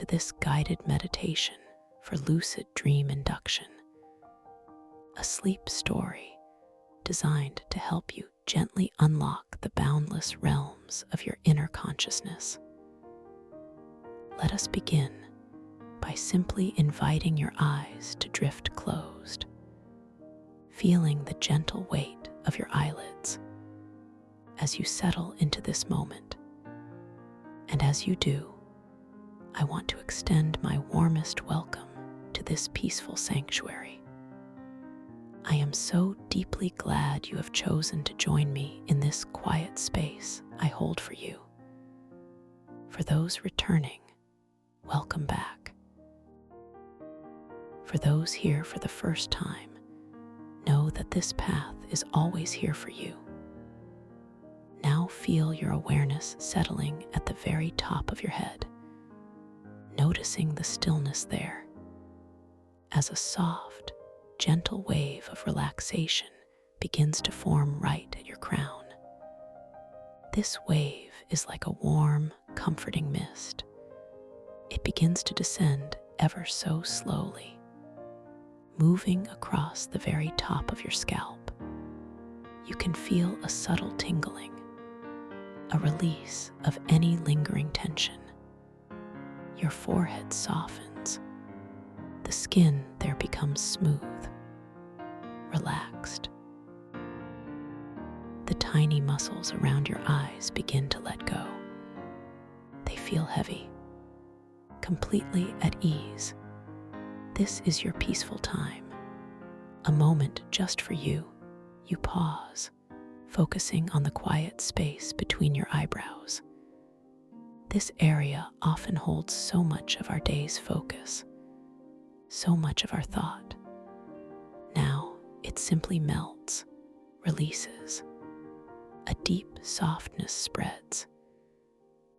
to this guided meditation for Lucid Dream Induction, a sleep story designed to help you gently unlock the boundless realms of your inner consciousness. Let us begin by simply inviting your eyes to drift closed, feeling the gentle weight of your eyelids as you settle into this moment. And as you do, I want to extend my warmest welcome to this peaceful sanctuary. I am so deeply glad you have chosen to join me in this quiet space I hold for you. For those returning, welcome back. For those here for the first time, know that this path is always here for you. Now feel your awareness settling at the very top of your head, noticing the stillness there as a soft, gentle wave of relaxation begins to form right at your crown. This wave is like a warm, comforting mist. It begins to descend ever so slowly, moving across the very top of your scalp. You can feel a subtle tingling, a release of any lingering tension. Your forehead softens. The skin there becomes smooth, relaxed. The tiny muscles around your eyes begin to let go. They feel heavy, completely at ease. This is your peaceful time, a moment just for you. You pause, focusing on the quiet space between your eyebrows. This area often holds so much of our day's focus, so much of our thought. Now it simply melts, releases. A deep softness spreads.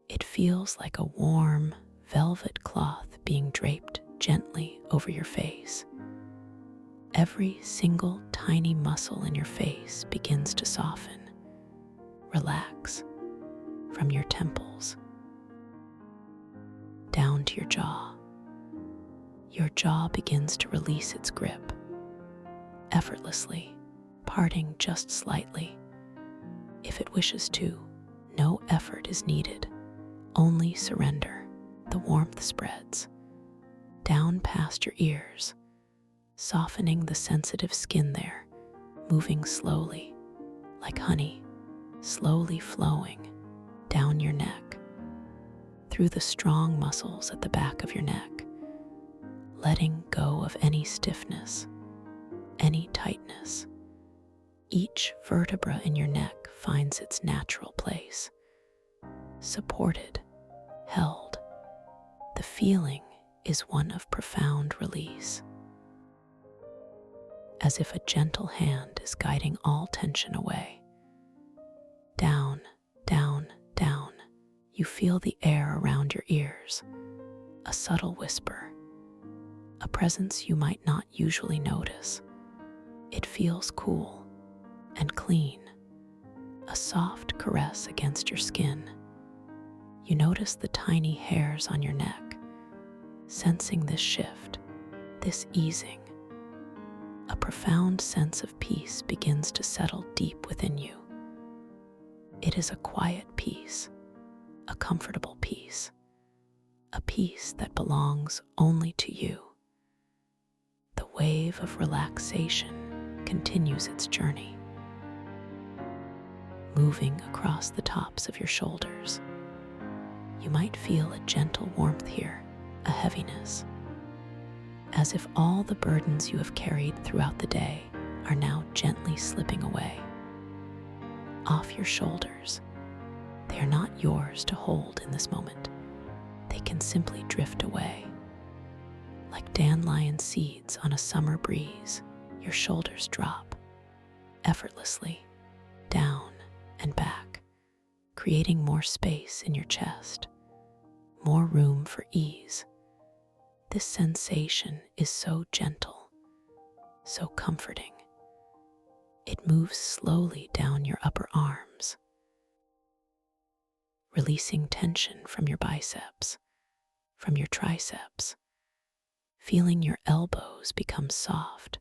It feels like a warm, velvet cloth being draped gently over your face. Every single tiny muscle in your face begins to soften, relax, from your temples down to your jaw. Your jaw begins to release its grip, effortlessly, parting just slightly. If it wishes to, no effort is needed, only surrender. The warmth spreads down past your ears, softening the sensitive skin there, moving slowly, like honey, slowly flowing down your neck, through the strong muscles at the back of your neck, letting go of any stiffness, any tightness. Each vertebra in your neck finds its natural place, supported, held. The feeling is one of profound release, as if a gentle hand is guiding all tension away. Down, down, down, you feel the air around your ears, a subtle whisper, a presence you might not usually notice. It feels cool and clean, a soft caress against your skin. You notice the tiny hairs on your neck, sensing this shift, this easing. A profound sense of peace begins to settle deep within you. It is a quiet peace, a comfortable peace, a peace that belongs only to you. The wave of relaxation continues its journey, moving across the tops of your shoulders. You might feel a gentle warmth here, a heaviness, as if all the burdens you have carried throughout the day are now gently slipping away. Off your shoulders. They are not yours to hold in this moment. They can simply drift away. Like dandelion seeds on a summer breeze, your shoulders drop effortlessly down and back, creating more space in your chest, more room for ease. This sensation is so gentle, so comforting. It moves slowly down your upper arms, releasing tension from your biceps, from your triceps, feeling your elbows become soft,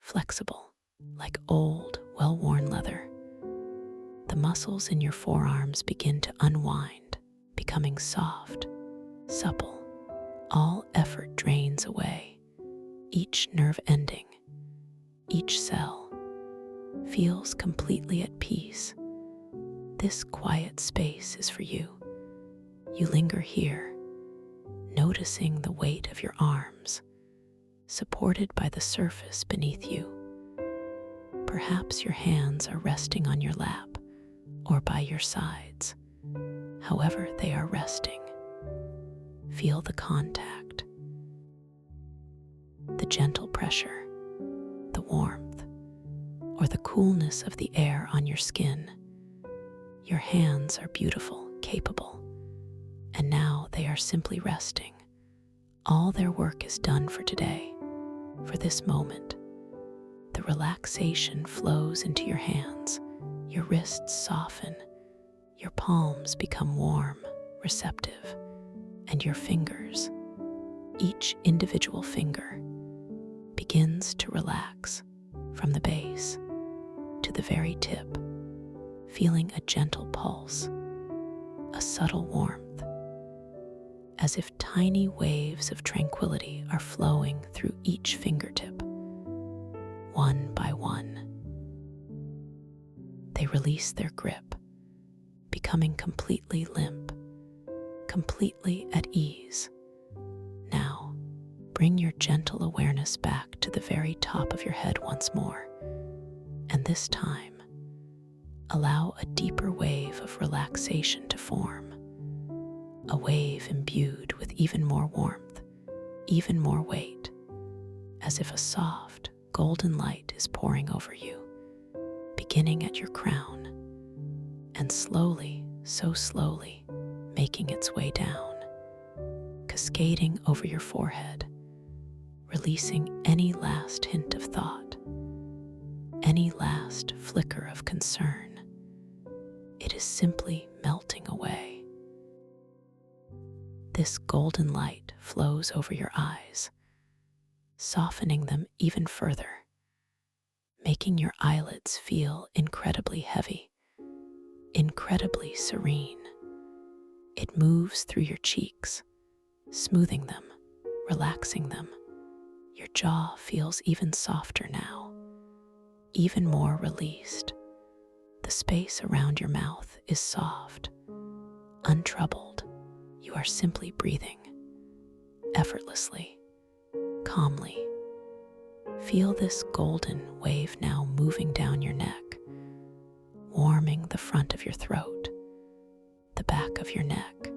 flexible, like old, well-worn leather. The muscles in your forearms begin to unwind, becoming soft, supple. All effort drains away. Each nerve ending, each cell feels completely at peace. This quiet space is for you. You linger here, noticing the weight of your arms, supported by the surface beneath you. Perhaps your hands are resting on your lap or by your sides. However they are resting, feel the contact, the gentle pressure, the warmth, or the coolness of the air on your skin. Your hands are beautiful, capable, and now they are simply resting. All their work is done for today, for this moment. The relaxation flows into your hands, your wrists soften, your palms become warm, receptive, and your fingers, each individual finger, begins to relax from the base to the very tip, feeling a gentle pulse, a subtle warmth, as if tiny waves of tranquility are flowing through each fingertip. One by one, they release their grip, becoming completely limp, completely at ease. Now, bring your gentle awareness back to the very top of your head once more, and this time, allow a deeper wave of relaxation to form, a wave imbued with even more warmth, even more weight, as if a soft, golden light is pouring over you, beginning at your crown, and slowly, so slowly, making its way down, cascading over your forehead, releasing any last hint of thought, any last flicker of concern. It is simply melting away. This golden light flows over your eyes, softening them even further, making your eyelids feel incredibly heavy, incredibly serene. It moves through your cheeks, smoothing them, relaxing them. Your jaw feels even softer now, even more released. The space around your mouth is soft, untroubled. You are simply breathing, effortlessly, calmly. Feel this golden wave now moving down your neck, warming the front of your throat, the back of your neck,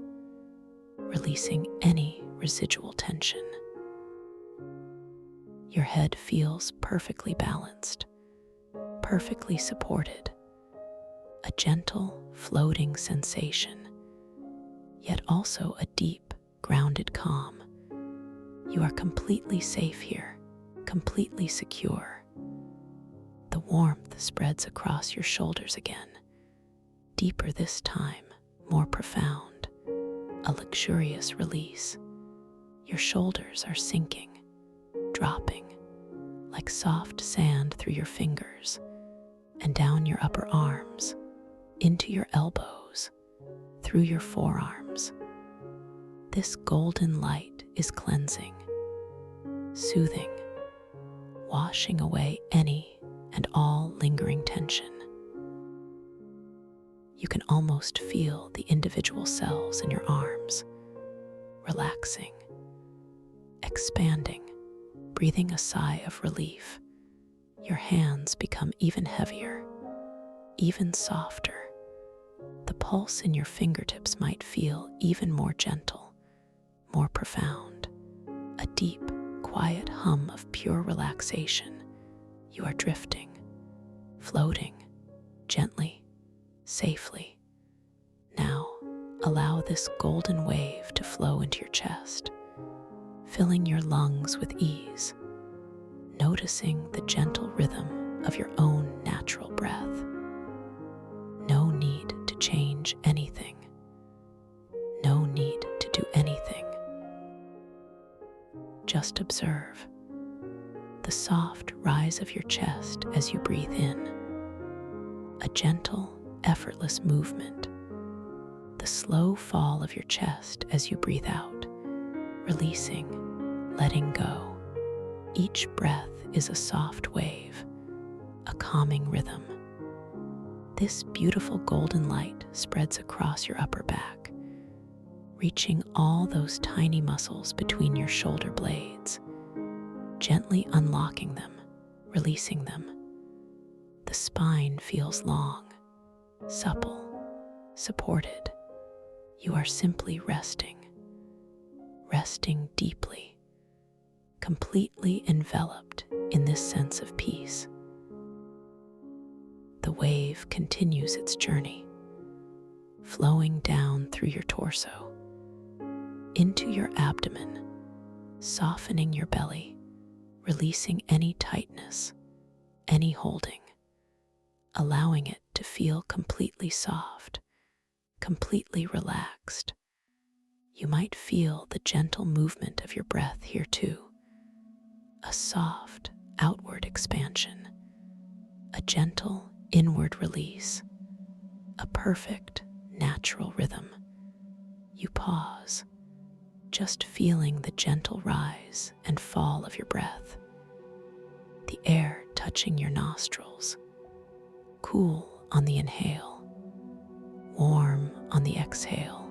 releasing any residual tension. Your head feels perfectly balanced, perfectly supported, a gentle, floating sensation, yet also a deep, grounded calm. You are completely safe here, completely secure. The warmth spreads across your shoulders again, deeper this time, more profound, a luxurious release. Your shoulders are sinking, dropping like soft sand through your fingers and down your upper arms, into your elbows, through your forearms. This golden light is cleansing, soothing, washing away any and all lingering tension. You can almost feel the individual cells in your arms relaxing, expanding, breathing a sigh of relief. Your hands become even heavier, even softer. The pulse in your fingertips might feel even more gentle, more profound, a deep, quiet hum of pure relaxation. You are drifting, floating, gently, safely. Now, allow this golden wave to flow into your chest, filling your lungs with ease, noticing the gentle rhythm of your own natural breath. No need to change anything. No need to do anything. just observe the soft rise of your chest as you breathe in, a gentle, effortless movement, the slow fall of your chest as you breathe out, releasing, letting go. Each breath is a soft wave, a calming rhythm. This beautiful golden light spreads across your upper back, reaching all those tiny muscles between your shoulder blades, gently unlocking them, releasing them. The spine feels long, supple, supported. You are simply resting deeply, completely enveloped in this sense of peace. The wave continues its journey, flowing down through your torso, into your abdomen, softening your belly, releasing any tightness, any holding, allowing it to feel completely soft, completely relaxed. You might feel the gentle movement of your breath here too, a soft outward expansion, a gentle inward release, a perfect natural rhythm. You pause, just feeling the gentle rise and fall of your breath, the air touching your nostrils, cool on the inhale, warm on the exhale,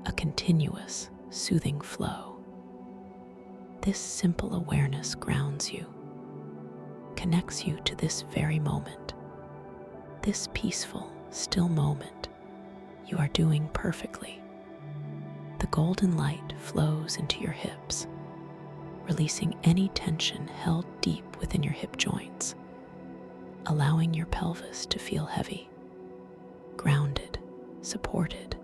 a continuous, soothing flow. This simple awareness grounds you, connects you to this very moment, this peaceful, still moment. You are doing perfectly. The golden light flows into your hips, releasing any tension held deep within your hip joints, allowing your pelvis to feel heavy, grounded, supported.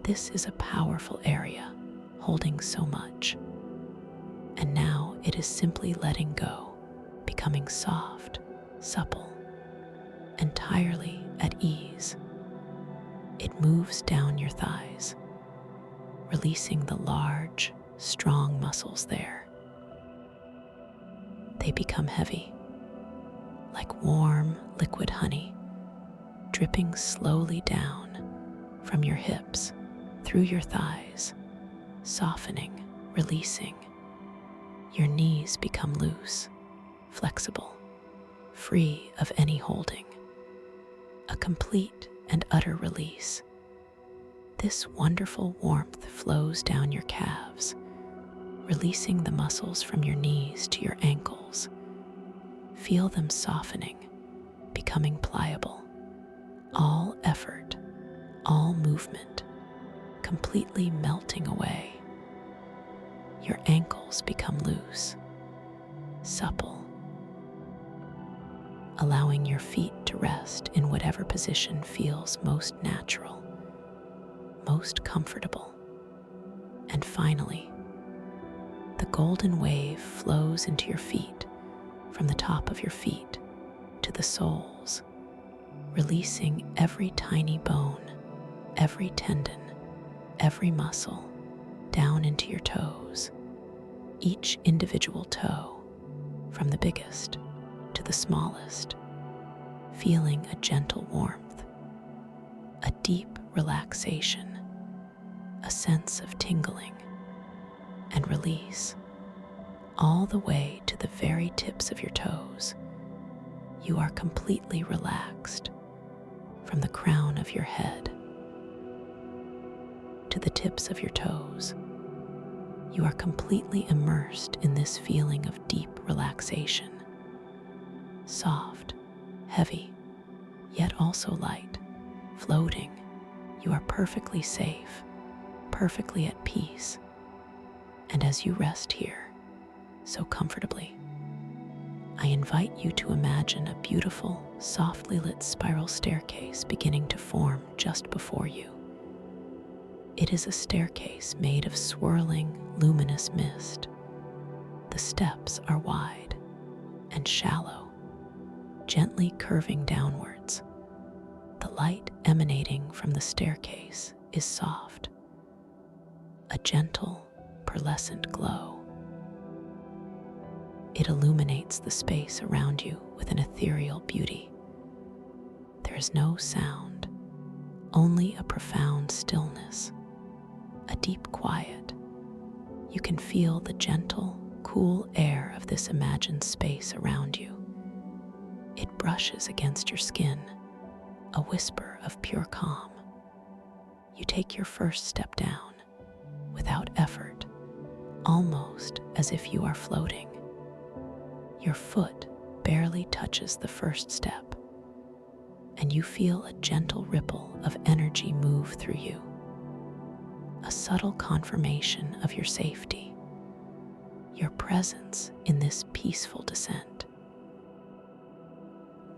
This is a powerful area, holding so much. And now it is simply letting go, becoming soft, supple, entirely at ease. It moves down your thighs, releasing the large, strong muscles there. They become heavy, like warm, liquid honey, dripping slowly down from your hips, through your thighs, softening, releasing. Your knees become loose, flexible, free of any holding. A complete and utter release. This wonderful warmth flows down your calves, releasing the muscles from your knees to your ankles. Feel them softening, becoming pliable. All effort, all movement, completely melting away. Your ankles become loose, supple, allowing your feet to rest in whatever position feels most natural, most comfortable. And finally, the golden wave flows into your feet, from the top of your feet to the soles, releasing every tiny bone, every tendon, every muscle, down into your toes. Each individual toe, from the biggest to the smallest, feeling a gentle warmth, a deep relaxation, a sense of tingling and release, all the way to the very tips of your toes. You are completely relaxed, from the crown of your head to the tips of your toes. You are completely immersed in this feeling of deep relaxation. Soft, heavy, yet also light, floating. You are perfectly safe, perfectly at peace. And as you rest here, so comfortably, I invite you to imagine a beautiful, softly lit spiral staircase beginning to form just before you. It is a staircase made of swirling, luminous mist. The steps are wide and shallow, gently curving downwards. The light emanating from the staircase is soft, a gentle, pearlescent glow. It illuminates the space around you with an ethereal beauty. There is no sound, only a profound stillness, a deep quiet. You can feel the gentle, cool air of this imagined space around you. It brushes against your skin, a whisper of pure calm. You take your first step down, without effort, almost as if you are floating. Your foot barely touches the first step, and you feel a gentle ripple of energy move through you, a subtle confirmation of your safety, your presence in this peaceful descent.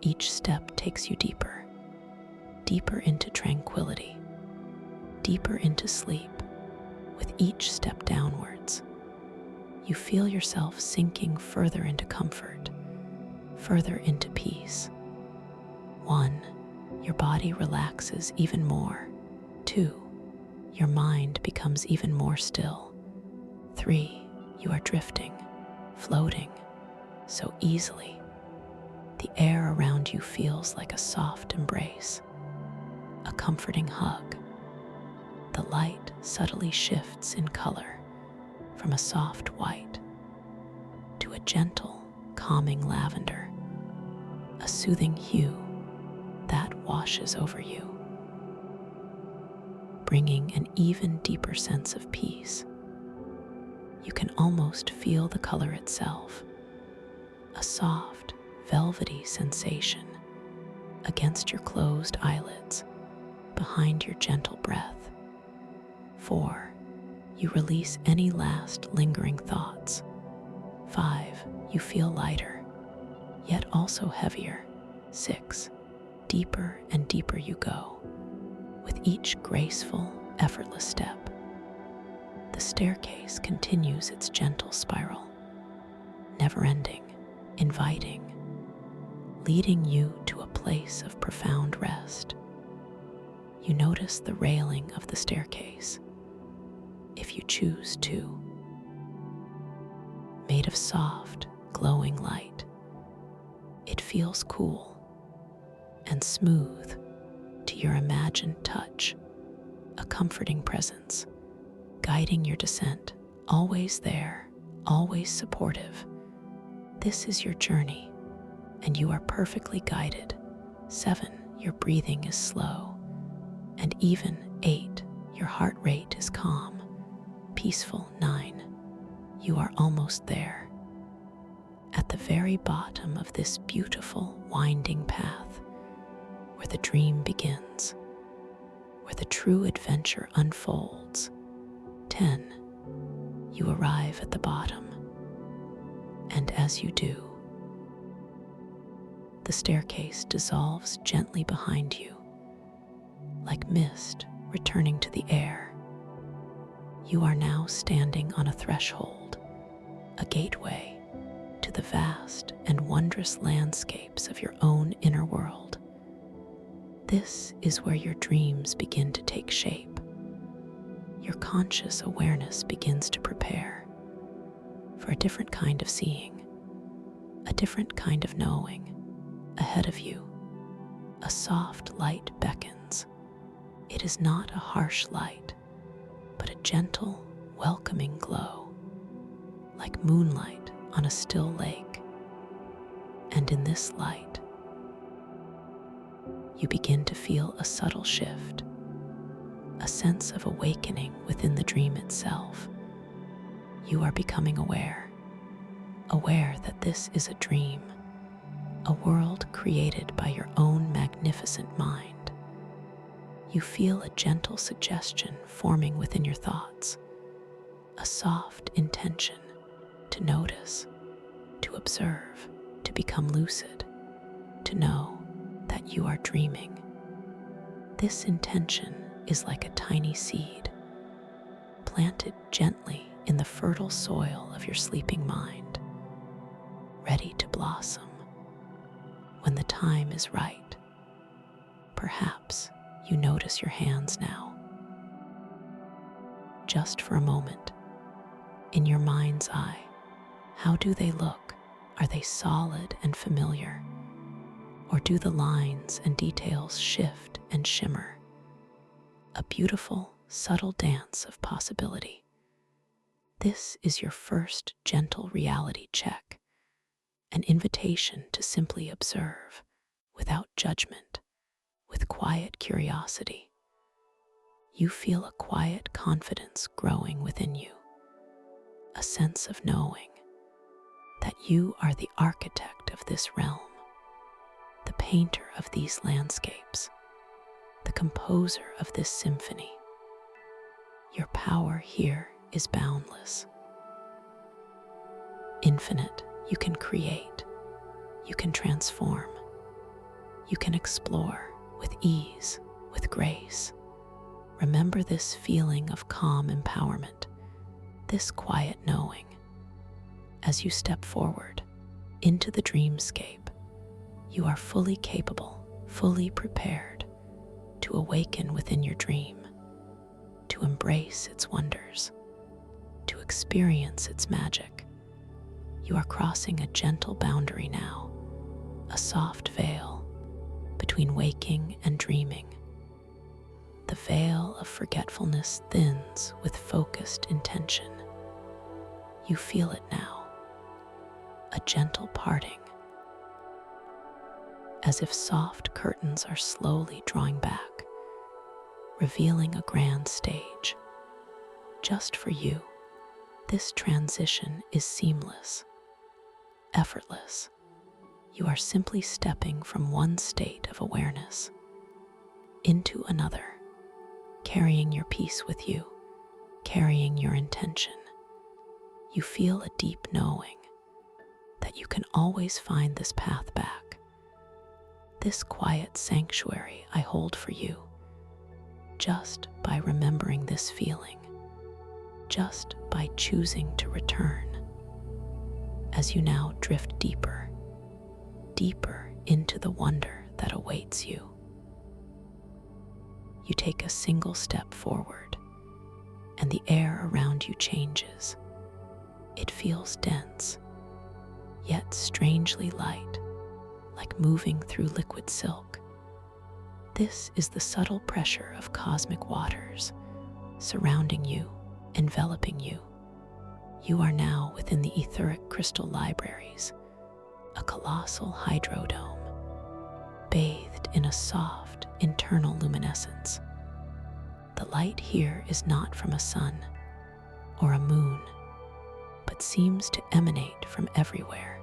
Each step takes you deeper, deeper into tranquility, deeper into sleep. With each step downwards, you feel yourself sinking further into comfort, further into peace. 1, your body relaxes even more. 2, your mind becomes even more still. 3, you are drifting, floating, so easily. The air around you feels like a soft embrace, a comforting hug. The light subtly shifts in color from a soft white to a gentle, calming lavender, a soothing hue that washes over you, bringing an even deeper sense of peace. You can almost feel the color itself, a soft, velvety sensation against your closed eyelids, behind your gentle breath. 4, you release any last lingering thoughts. 5, you feel lighter, yet also heavier. 6, deeper and deeper you go, with each graceful, effortless step. The staircase continues its gentle spiral, never-ending, inviting, leading you to a place of profound rest. You notice the railing of the staircase, if you choose to, made of soft, glowing light. It feels cool and smooth to your imagined touch, a comforting presence, guiding your descent, always there, always supportive. This is your journey, and you are perfectly guided. 7, your breathing is slow, and even. 8, your heart rate is calm, peaceful. 9, you are almost there, at the very bottom of this beautiful, winding path, where the dream begins, where the true adventure unfolds. 10, you arrive at the bottom, and as you do, the staircase dissolves gently behind you, like mist returning to the air. You are now standing on a threshold, a gateway to the vast and wondrous landscapes of your own inner world. This is where your dreams begin to take shape. Your conscious awareness begins to prepare for a different kind of seeing, a different kind of knowing. Ahead of you, a soft light beckons. It is not a harsh light, but a gentle, welcoming glow, like moonlight on a still lake. And in this light, you begin to feel a subtle shift, a sense of awakening within the dream itself. You are becoming aware that this is a dream, a world created by your own magnificent mind. You feel a gentle suggestion forming within your thoughts, a soft intention to notice, to observe, to become lucid, to know that you are dreaming. This intention is like a tiny seed, planted gently in the fertile soil of your sleeping mind, ready to blossom when the time is right. Perhaps you notice your hands now. Just for a moment, In your mind's eye, how do they look? Are they solid and familiar? Or do the lines and details shift and shimmer? A beautiful, subtle dance of possibility. This is your first gentle reality check, an invitation to simply observe, without judgment, with quiet curiosity. You feel a quiet confidence growing within you, a sense of knowing that you are the architect of this realm, the painter of these landscapes, the composer of this symphony. Your power here is boundless. Infinite. You can create, you can transform, you can explore with ease, with grace. Remember this feeling of calm empowerment, this quiet knowing. As you step forward into the dreamscape, you are fully capable, fully prepared to awaken within your dream, to embrace its wonders, to experience its magic. You are crossing a gentle boundary now, a soft veil between waking and dreaming. The veil of forgetfulness thins with focused intention. You feel it now, a gentle parting, as if soft curtains are slowly drawing back, revealing a grand stage. Just for you, this transition is seamless, effortless. You are simply stepping from one state of awareness into another, carrying your peace with you, carrying your intention. You feel a deep knowing that you can always find this path back, this quiet sanctuary I hold for you, just by remembering this feeling, just by choosing to return. As you now drift deeper, deeper into the wonder that awaits you. You take a single step forward, and the air around you changes. It feels dense, yet strangely light, like moving through liquid silk. This is the subtle pressure of cosmic waters, surrounding you, enveloping you. You are now within the etheric crystal libraries, a colossal hydrodome, bathed in a soft, internal luminescence. The light here is not from a sun or a moon, but seems to emanate from everywhere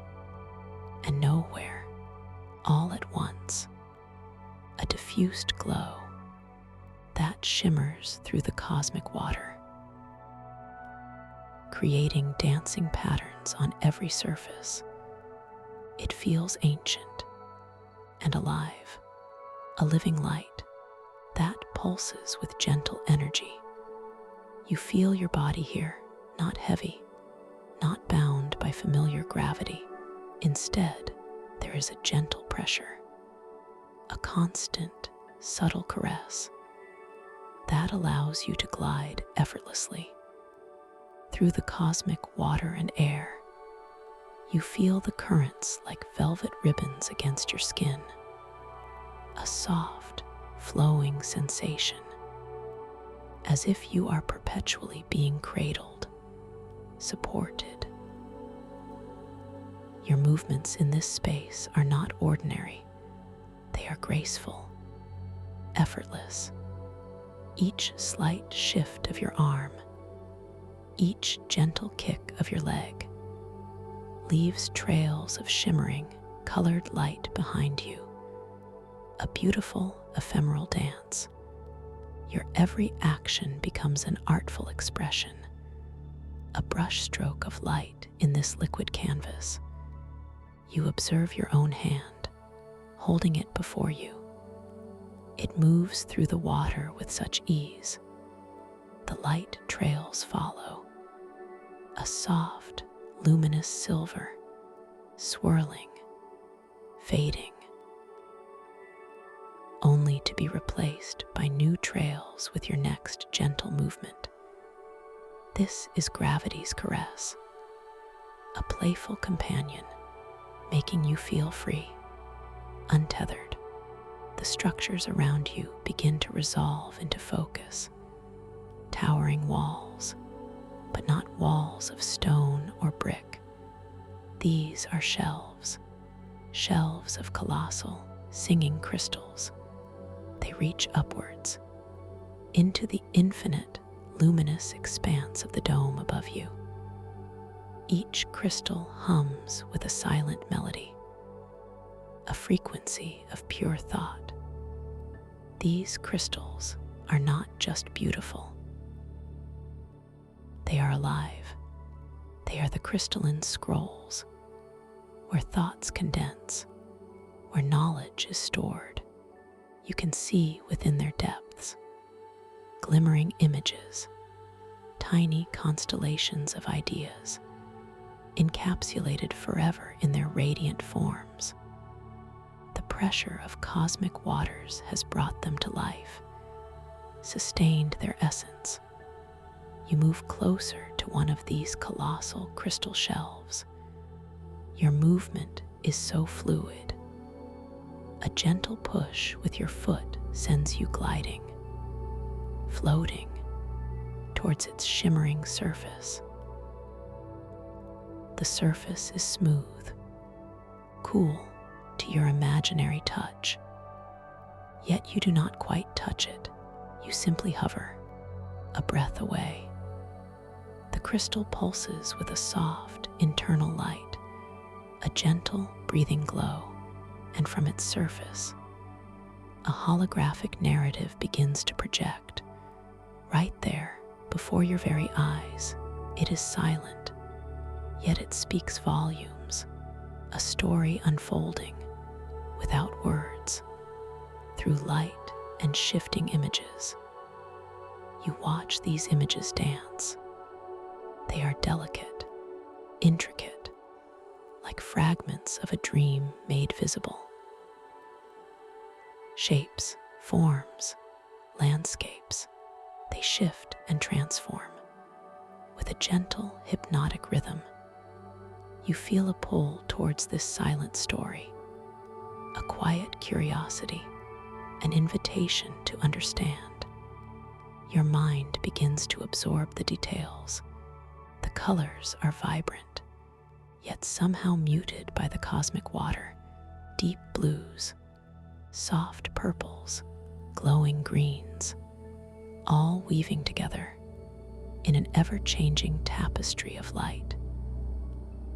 and nowhere, all at once. A diffused glow that shimmers through the cosmic water, creating dancing patterns on every surface. It feels ancient and alive, a living light that pulses with gentle energy. You feel your body here, not heavy, not bound by familiar gravity. Instead, there is a gentle pressure, a constant, subtle caress that allows you to glide effortlessly through the cosmic water and air. You feel the currents like velvet ribbons against your skin, a soft, flowing sensation, as if you are perpetually being cradled, supported. Your movements in this space are not ordinary. They are graceful, effortless. Each slight shift of your arm, each gentle kick of your leg, leaves trails of shimmering, colored light behind you. A beautiful, ephemeral dance. Your every action becomes an artful expression, a brushstroke of light in this liquid canvas. You observe your own hand, holding it before you. It moves through the water with such ease. The light trails follow, a soft, luminous silver, swirling, fading, only to be replaced by new trails with your next gentle movement. This is gravity's caress, a playful companion making you feel free, untethered. The structures around you begin to resolve into focus, towering walls, but not walls of stone or brick. These are shelves, shelves of colossal, singing crystals. They reach upwards into the infinite, luminous expanse of the dome above you. Each crystal hums with a silent melody, a frequency of pure thought. These crystals are not just beautiful. They are alive. They are the crystalline scrolls where thoughts condense, where knowledge is stored. You can see within their depths glimmering images, tiny constellations of ideas, encapsulated forever in their radiant forms. The pressure of cosmic waters has brought them to life, sustained their essence. You move closer to one of these colossal crystal shelves. Your movement is so fluid. A gentle push with your foot sends you gliding, floating towards its shimmering surface. The surface is smooth, cool to your imaginary touch. Yet you do not quite touch it. You simply hover, a breath away. The crystal pulses with a soft, internal light, a gentle, breathing glow, and from its surface, a holographic narrative begins to project. Right there, before your very eyes, it is silent, yet it speaks volumes, a story unfolding without words, through light and shifting images. You watch these images dance. They are delicate, intricate, like fragments of a dream made visible. Shapes, forms, landscapes, they shift and transform. With a gentle, hypnotic rhythm, you feel a pull towards this silent story, a quiet curiosity, an invitation to understand. Your mind begins to absorb the details. The colors are vibrant, yet somehow muted by the cosmic water. Deep blues, soft purples, glowing greens, all weaving together in an ever-changing tapestry of light.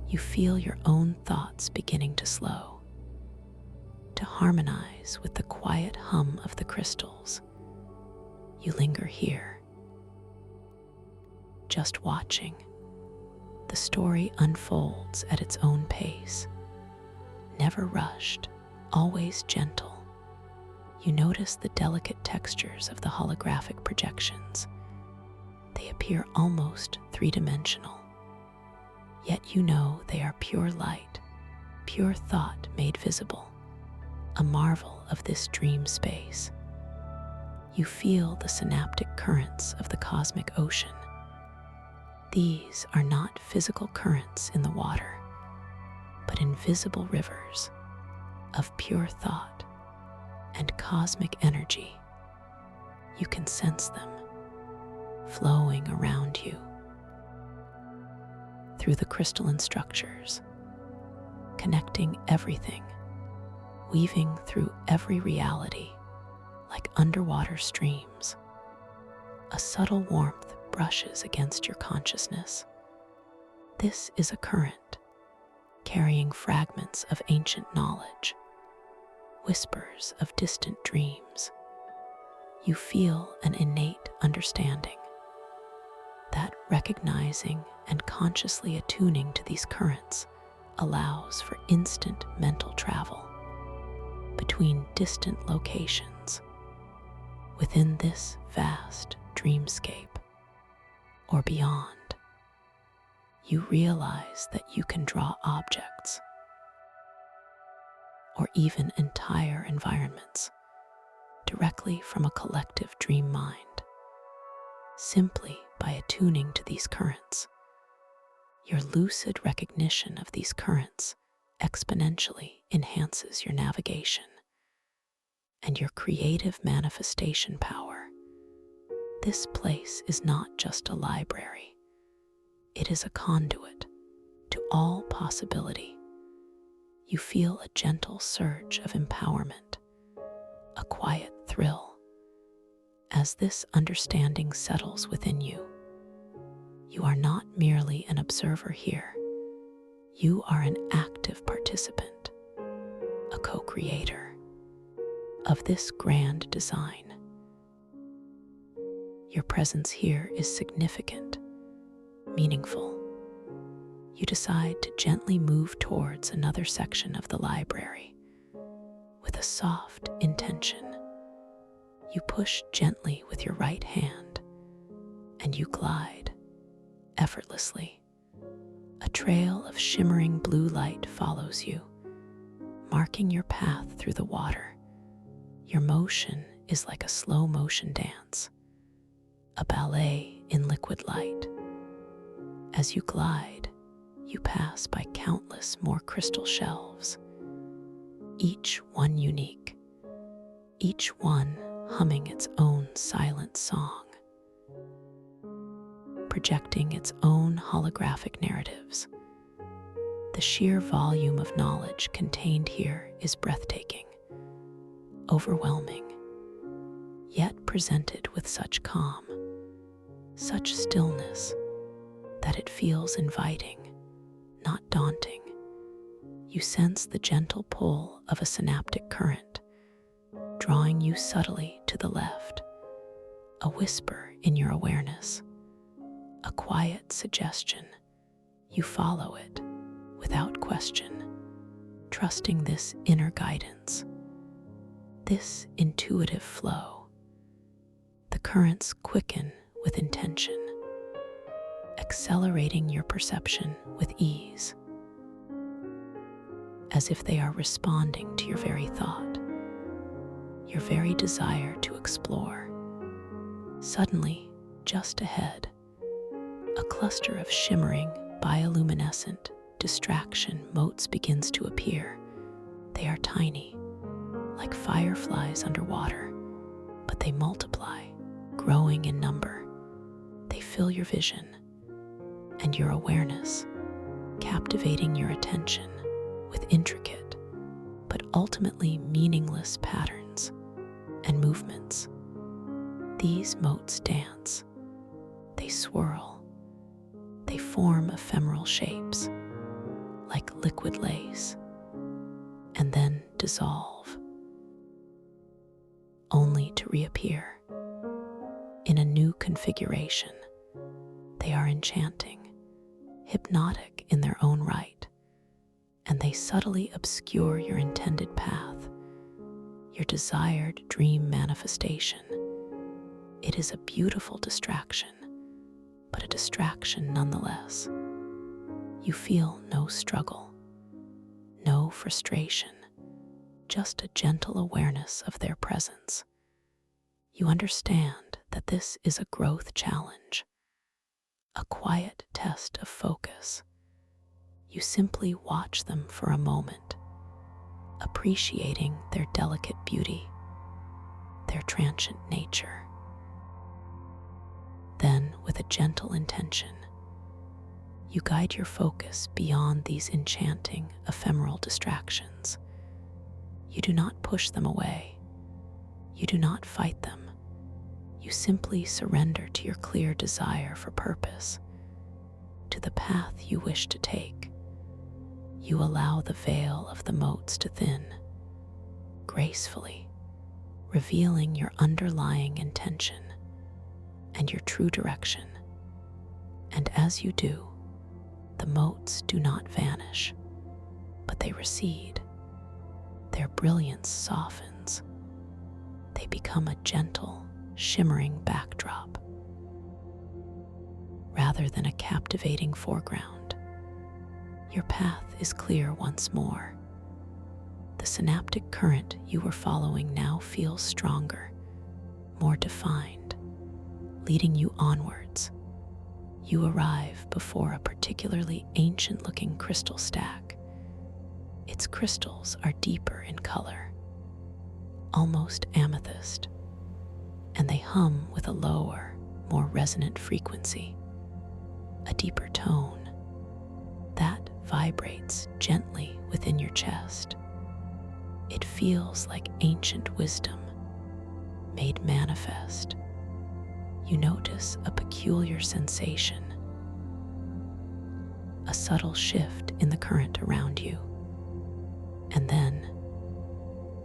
You feel your own thoughts beginning to slow, to harmonize with the quiet hum of the crystals. You linger here, just watching. The story unfolds at its own pace, never rushed, always gentle. You notice the delicate textures of the holographic projections. They appear almost three-dimensional, yet you know they are pure light, pure thought made visible, a marvel of this dream space. You feel the synaptic currents of the cosmic ocean. These are not physical currents in the water, but invisible rivers of pure thought and cosmic energy. You can sense them flowing around you through the crystalline structures, connecting everything, weaving through every reality like underwater streams. A subtle warmth brushes against your consciousness. This is a current carrying fragments of ancient knowledge, whispers of distant dreams. You feel an innate understanding that recognizing and consciously attuning to these currents allows for instant mental travel between distant locations within this vast dreamscape or beyond. You realize that you can draw objects or even entire environments directly from a collective dream mind, simply by attuning to these currents. Your lucid recognition of these currents exponentially enhances your navigation and your creative manifestation power. This place is not just a library, it is a conduit to all possibility. You feel a gentle surge of empowerment, a quiet thrill. As this understanding settles within you, you are not merely an observer here. You are an active participant, a co-creator of this grand design. Your presence here is significant, meaningful. You decide to gently move towards another section of the library with a soft intention. You push gently with your right hand and you glide effortlessly. A trail of shimmering blue light follows you, marking your path through the water. Your motion is like a slow motion dance, a ballet in liquid light. As you glide, you pass by countless more crystal shelves, each one unique, each one humming its own silent song, projecting its own holographic narratives. The sheer volume of knowledge contained here is breathtaking, overwhelming, yet presented with such calm, such stillness, that it feels inviting, not daunting. You sense the gentle pull of a synaptic current, drawing you subtly to the left, a whisper in your awareness, a quiet suggestion. You follow it without question, trusting this inner guidance, this intuitive flow. The currents quicken with intention, accelerating your perception with ease, as if they are responding to your very thought, your very desire to explore. Suddenly, just ahead, a cluster of shimmering, bioluminescent distraction motes begins to appear. They are tiny, like fireflies underwater, but they multiply, growing in number. They fill your vision and your awareness, captivating your attention with intricate but ultimately meaningless patterns and movements. These motes dance, they swirl, they form ephemeral shapes like liquid lace, and then dissolve, only to reappear in a new configuration. They are enchanting, hypnotic in their own right, and they subtly obscure your intended path, your desired dream manifestation. It is a beautiful distraction, but a distraction nonetheless. You feel no struggle, no frustration, just a gentle awareness of their presence. You understand that this is a growth challenge, a quiet test of focus. You simply watch them for a moment, appreciating their delicate beauty, their transient nature. Then, with a gentle intention, you guide your focus beyond these enchanting, ephemeral distractions. You do not push them away. You do not fight them. You simply surrender to your clear desire for purpose, to the path you wish to take. You allow the veil of the motes to thin, gracefully, revealing your underlying intention and your true direction. And as you do, the motes do not vanish, but they recede. Their brilliance softens. They become a gentle, shimmering backdrop, rather than a captivating foreground. Your path is clear once more. The synaptic current you were following now feels stronger, more defined, leading you onwards. You arrive before a particularly ancient-looking crystal stack. Its crystals are deeper in color, almost amethyst, and they hum with a lower, more resonant frequency, a deeper tone that vibrates gently within your chest. It feels like ancient wisdom made manifest. You notice a peculiar sensation, a subtle shift in the current around you, and then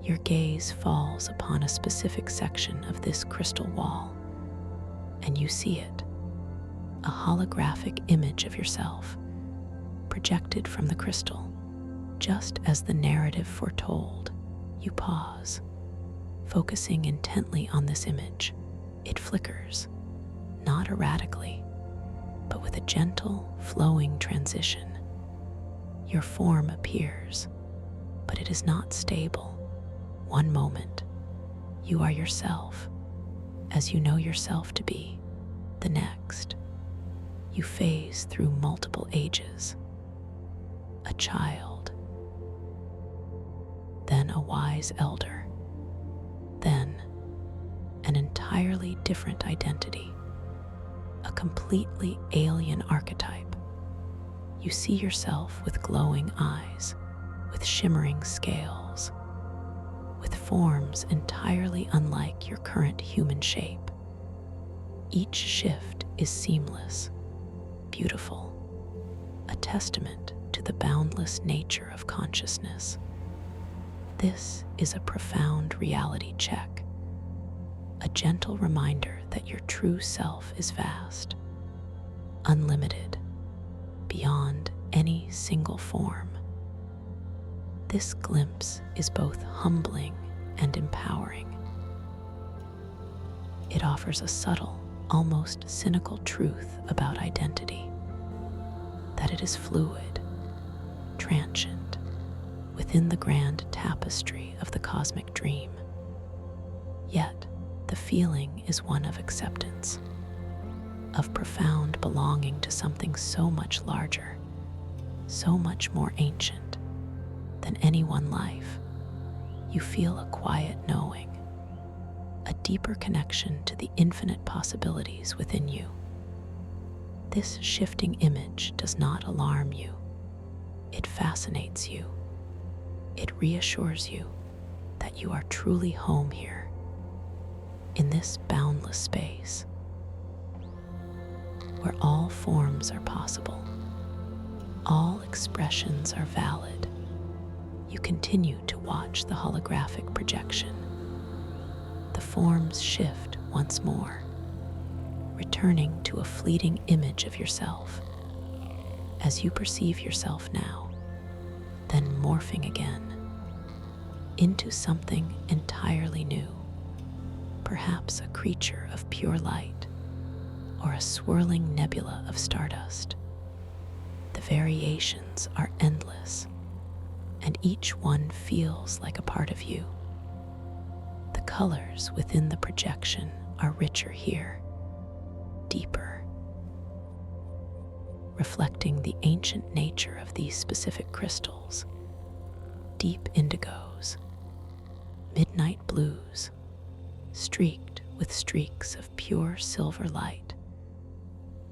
your gaze falls upon a specific section of this crystal wall, and you see it, a holographic image of yourself projected from the crystal. Just as the narrative foretold, you pause, focusing intently on this image. It flickers, not erratically, but with a gentle, flowing transition. Your form appears, but it is not stable. One moment, you are yourself, as you know yourself to be. The next, you phase through multiple ages. A child, then a wise elder, then an entirely different identity, a completely alien archetype. You see yourself with glowing eyes, with shimmering scales, with forms entirely unlike your current human shape. Each shift is seamless, beautiful, a testament to the boundless nature of consciousness. This is a profound reality check, a gentle reminder that your true self is vast, unlimited, beyond any single form. This glimpse is both humbling and empowering. It offers a subtle, almost cynical truth about identity, that it is fluid, transient, within the grand tapestry of the cosmic dream. Yet, the feeling is one of acceptance, of profound belonging to something so much larger, so much more ancient than any one life. You feel a quiet knowing, a deeper connection to the infinite possibilities within you. This shifting image does not alarm you. It fascinates you. It reassures you that you are truly home here, in this boundless space, where all forms are possible, all expressions are valid. You continue to watch the holographic projection. The forms shift once more, returning to a fleeting image of yourself, as you perceive yourself now, then morphing again into something entirely new, perhaps a creature of pure light or a swirling nebula of stardust. The variations are endless, and each one feels like a part of you. The colors within the projection are richer here, deeper, reflecting the ancient nature of these specific crystals. Deep indigos, midnight blues, streaked with streaks of pure silver light.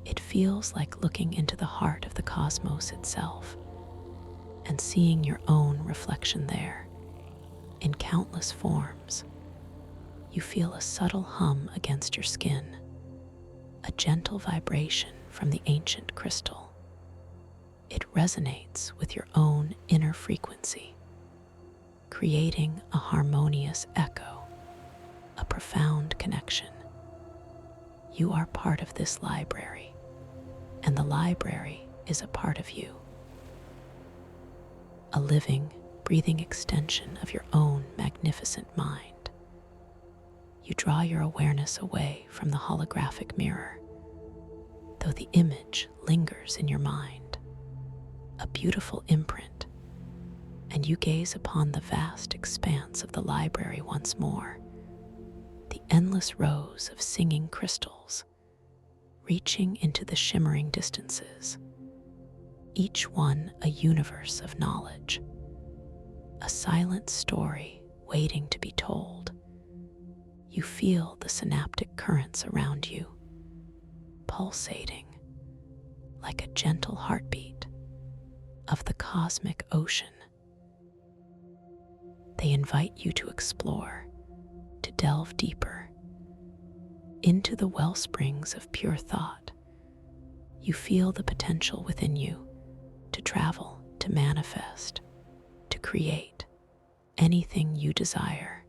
It feels like looking into the heart of the cosmos itself and seeing your own reflection there in countless forms. You feel a subtle hum against your skin, a gentle vibration from the ancient crystal. It resonates with your own inner frequency, creating a harmonious echo, a profound connection. You are part of this library, and the library is a part of you, a living, breathing extension of your own magnificent mind. You draw your awareness away from the holographic mirror, though the image lingers in your mind, a beautiful imprint, and you gaze upon the vast expanse of the library once more, the endless rows of singing crystals, reaching into the shimmering distances, each one a universe of knowledge, a silent story waiting to be told. You feel the synaptic currents around you, pulsating like a gentle heartbeat of the cosmic ocean. They invite you to explore, to delve deeper into the well springs of pure thought. You feel the potential within you to travel, to manifest, to create anything you desire.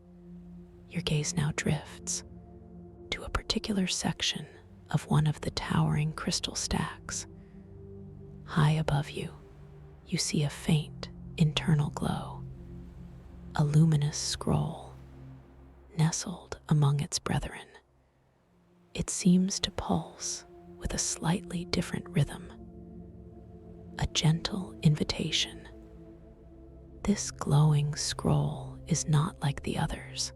Your gaze now drifts to a particular section of one of the towering crystal stacks. High above you, you see a faint internal glow, a luminous scroll nestled among its brethren. It seems to pulse with a slightly different rhythm, a gentle invitation. This glowing scroll is not like the others.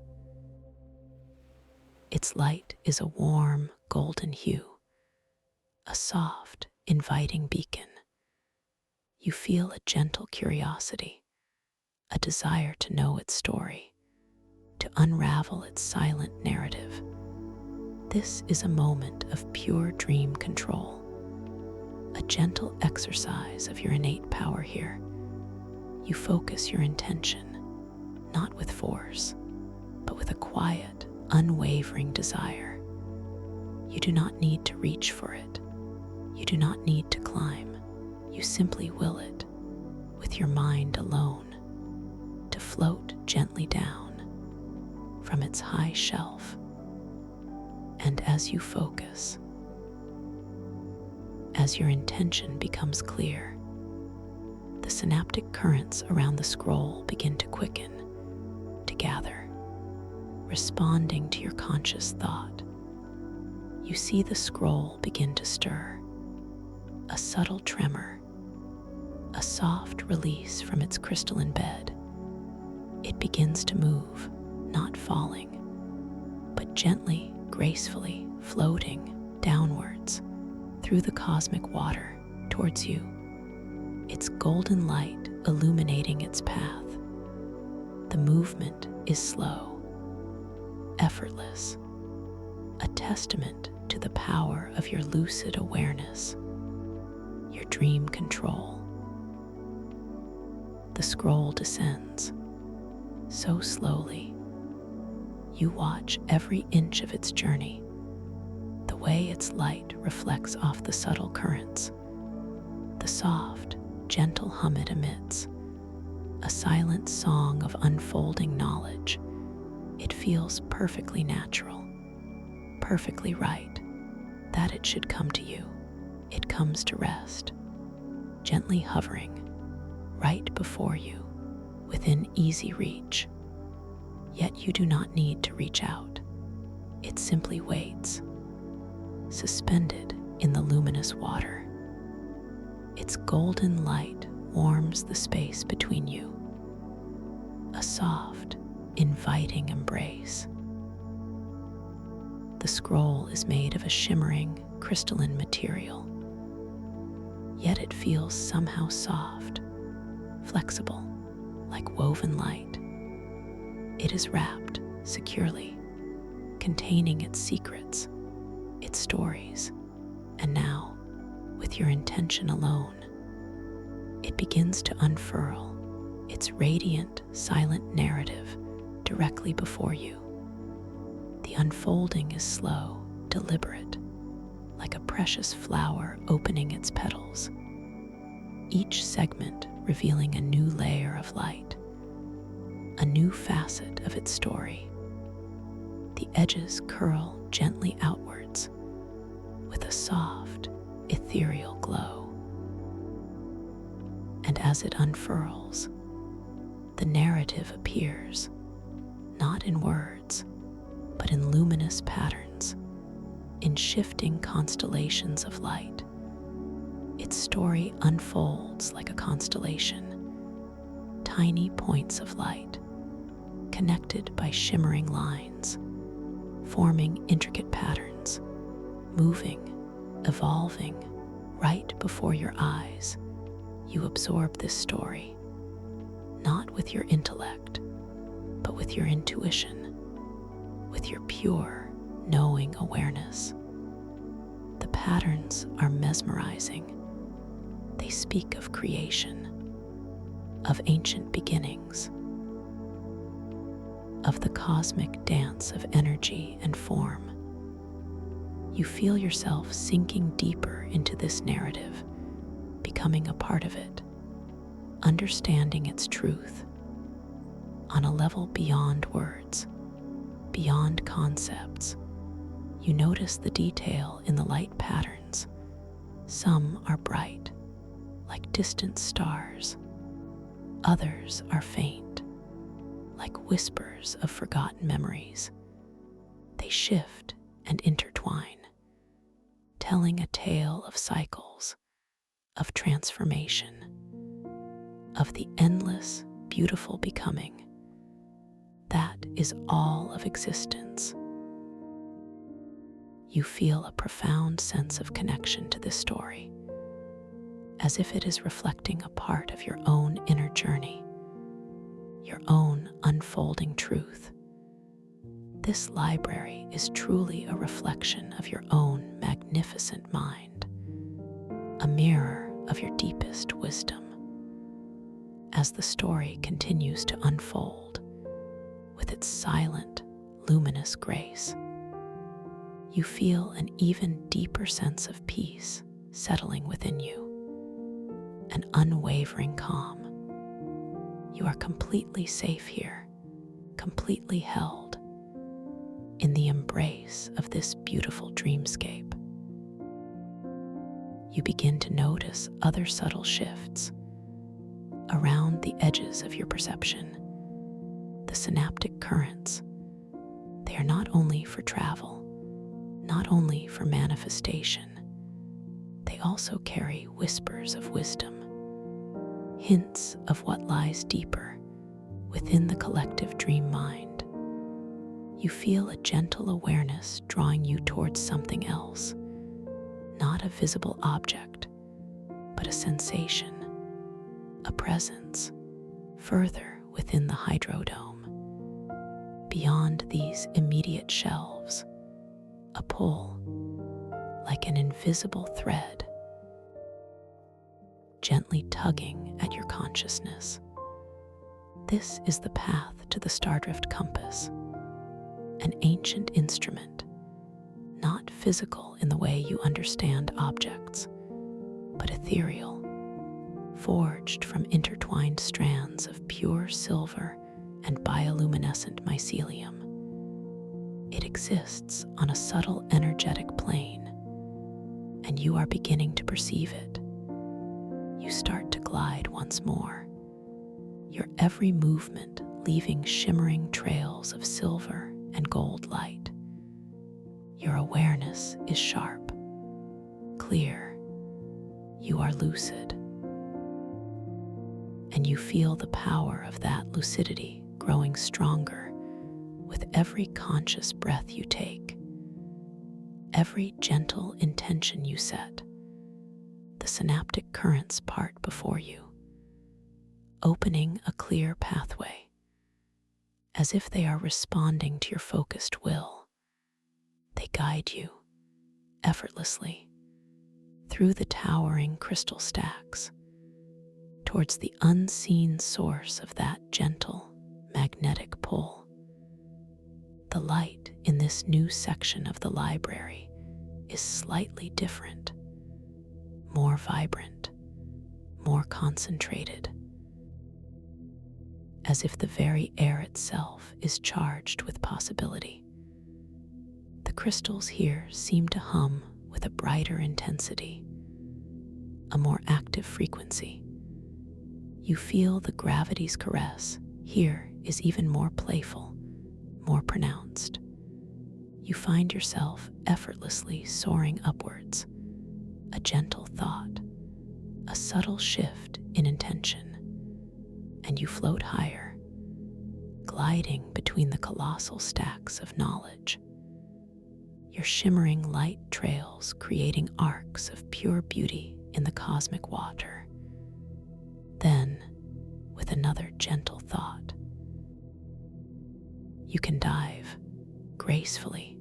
Its light is a warm golden hue, a soft, inviting beacon. You feel a gentle curiosity, a desire to know its story, to unravel its silent narrative. This is a moment of pure dream control, a gentle exercise of your innate power here. You focus your intention, not with force, but with a quiet, unwavering desire. You do not need to reach for it. You do not need to climb. You simply will it, with your mind alone, to float gently down from its high shelf. And as you focus, as your intention becomes clear, the synaptic currents around the scroll begin to quicken, to gather, responding to your conscious thought. You see the scroll begin to stir, a subtle tremor, a soft release from its crystalline bed. It begins to move, not falling, but gently, gracefully floating downwards through the cosmic water towards you, its golden light illuminating its path. The movement is slow, effortless, a testament to the power of your lucid awareness, your dream control. The scroll descends so slowly. You watch every inch of its journey, the way its light reflects off the subtle currents, the soft, gentle hum it emits, a silent song of unfolding knowledge. It feels perfectly natural, perfectly right, that it should come to you. It comes to rest, gently hovering, right before you, within easy reach. Yet you do not need to reach out. It simply waits, suspended in the luminous water. Its golden light warms the space between you, a soft, inviting embrace. The scroll is made of a shimmering, crystalline material, yet it feels somehow soft, flexible, like woven light. It is wrapped securely, containing its secrets, its stories, and now, with your intention alone, it begins to unfurl its radiant, silent narrative directly before you. The unfolding is slow, deliberate, like a precious flower opening its petals, each segment revealing a new layer of light, a new facet of its story. The edges curl gently outwards with a soft, ethereal glow. And as it unfurls, the narrative appears, not in words, but in luminous patterns, in shifting constellations of light. Its story unfolds like a constellation, tiny points of light, connected by shimmering lines, forming intricate patterns, moving evolving right before your eyes. You absorb this story, not with your intellect, but with your intuition, with your pure, knowing awareness. The patterns are mesmerizing. They speak of creation, of ancient beginnings, of the cosmic dance of energy and form. You feel yourself sinking deeper into this narrative, becoming a part of it, understanding its truth on a level beyond words, beyond concepts. You notice the detail in the light patterns. Some are bright, like distant stars. Others are faint, like whispers of forgotten memories. They shift and intertwine, telling a tale of cycles, of transformation, of the endless, beautiful becoming. That is all of existence. You feel a profound sense of connection to this story, as if it is reflecting a part of your own inner journey, your own unfolding truth. This library is truly a reflection of your own magnificent mind, a mirror of your deepest wisdom. As the story continues to unfold with its silent, luminous grace, you feel an even deeper sense of peace settling within you, an unwavering calm. You are completely safe here, completely held in the embrace of this beautiful dreamscape. You begin to notice other subtle shifts around the edges of your perception. The synaptic currents, they are not only for travel, not only for manifestation, they also carry whispers of wisdom, hints of what lies deeper within the collective dream mind. You feel a gentle awareness drawing you towards something else, not a visible object, but a sensation, a presence, further within the hydrodome. Beyond these immediate shelves, a pull, like an invisible thread, gently tugging at your consciousness. This is the path to the Stardrift compass, an ancient instrument, not physical in the way you understand objects, but ethereal, forged from intertwined strands of pure silver and bioluminescent mycelium. It exists on a subtle energetic plane, and you are beginning to perceive it. You start to glide once more, your every movement leaving shimmering trails of silver and gold light. Your awareness is sharp, clear. You are lucid, and you feel the power of that lucidity growing stronger with every conscious breath you take, every gentle intention you set. The synaptic currents part before you, opening a clear pathway, as if they are responding to your focused will. They guide you effortlessly through the towering crystal stacks, towards the unseen source of that gentle, magnetic pull. The light in this new section of the library is slightly different, more vibrant, more concentrated, as if the very air itself is charged with possibility. The crystals here seem to hum with a brighter intensity, a more active frequency. You feel the gravity's caress here is even more playful, more pronounced. You find yourself effortlessly soaring upwards, a gentle thought, a subtle shift in intention, and you float higher, gliding between the colossal stacks of knowledge. your shimmering light trails creating arcs of pure beauty in the cosmic water. Then, with another gentle thought, you can dive gracefully,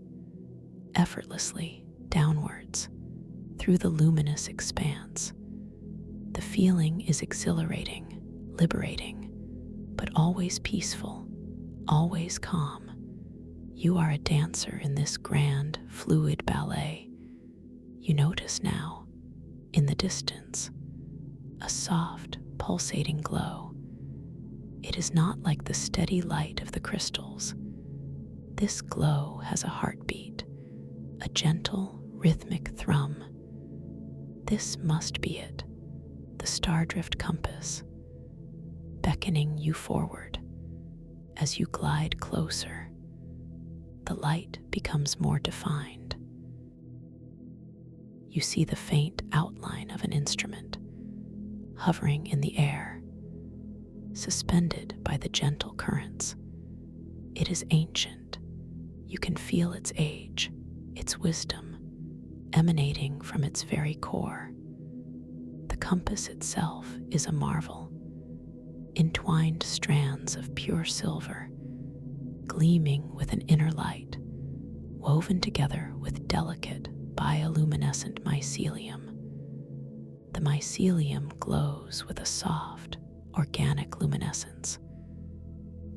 effortlessly downwards through the luminous expanse. The feeling is exhilarating, liberating, but always peaceful, always calm. You are a dancer in this grand, fluid ballet. You notice now, in the distance, a soft, pulsating glow. It is not like the steady light of the crystals. This glow has a heartbeat, a gentle, rhythmic thrum. This must be it, the Stardrift compass, beckoning you forward. As you glide closer, the light becomes more defined. You see the faint outline of an instrument, hovering in the air, suspended by the gentle currents. It is ancient. You can feel its age, its wisdom, emanating from its very core. The compass itself is a marvel. Entwined strands of pure silver, gleaming with an inner light, woven together with delicate bioluminescent mycelium. The mycelium glows with a soft, organic luminescence,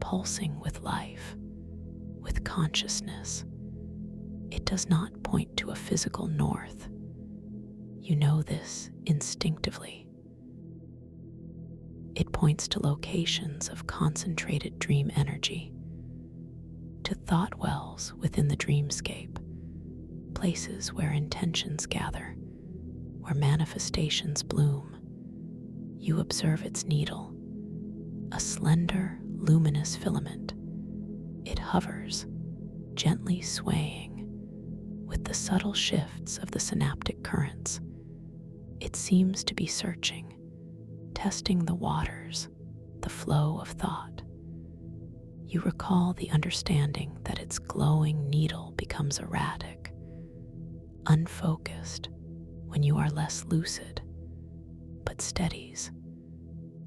pulsing with life, with consciousness. It does not point to a physical north. You know this instinctively. It points to locations of concentrated dream energy, to thought wells within the dreamscape, places where intentions gather, where manifestations bloom. You observe its needle, a slender, luminous filament. It hovers, gently swaying with the subtle shifts of the synaptic currents. It seems to be searching, testing the waters, the flow of thought. You recall the understanding that its glowing needle becomes erratic, unfocused when you are less lucid, but steadies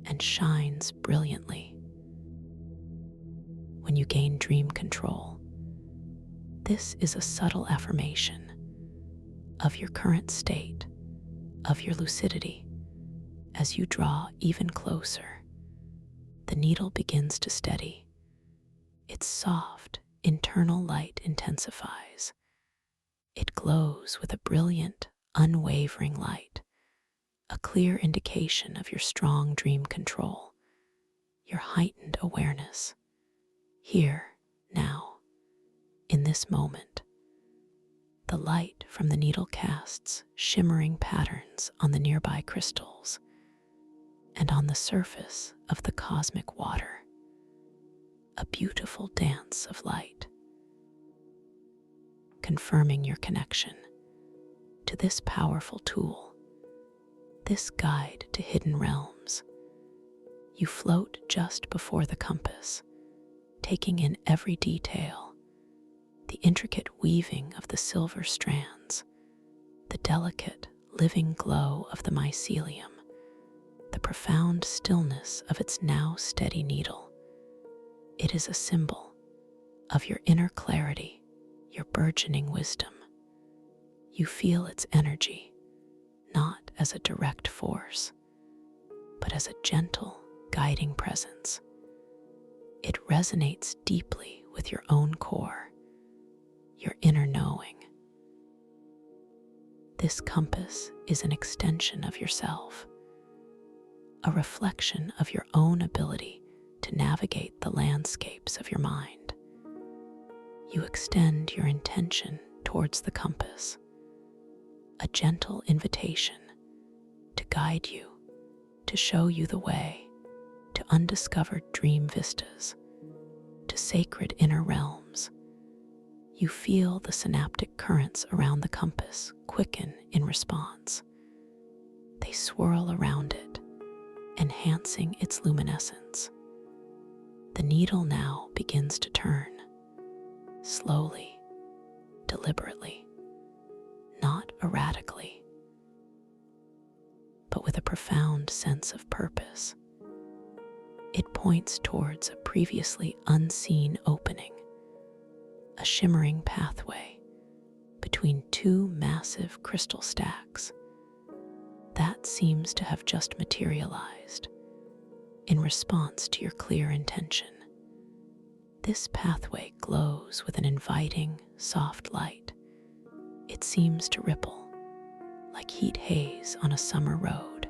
and shines brilliantly when you gain dream control. This is a subtle affirmation of your current state, of your lucidity. As you draw even closer, the needle begins to steady. Its soft, internal light intensifies. It glows with a brilliant, unwavering light, a clear indication of your strong dream control, your heightened awareness. Here, now, in this moment, the light from the needle casts shimmering patterns on the nearby crystals and on the surface of the cosmic water. A beautiful dance of light, confirming your connection to this powerful tool, this guide to hidden realms. You float just before the compass, taking in every detail, the intricate weaving of the silver strands, the delicate, living glow of the mycelium, the profound stillness of its now steady needle. It is a symbol of your inner clarity, your burgeoning wisdom. You feel its energy, not as a direct force, but as a gentle, guiding presence. It resonates deeply with your own core, your inner knowing. This compass is an extension of yourself, a reflection of your own ability to navigate the landscapes of your mind. You extend your intention towards the compass, a gentle invitation to guide you, to show you the way to undiscovered dream vistas, to sacred inner realms. You feel the synaptic currents around the compass quicken in response. They swirl around it, enhancing its luminescence. The needle now begins to turn, slowly, deliberately, not erratically, but with a profound sense of purpose. It points towards a previously unseen opening, a shimmering pathway between two massive crystal stacks that seems to have just materialized in response to your clear intention. This pathway glows with an inviting, soft light. It seems to ripple like heat haze on a summer road,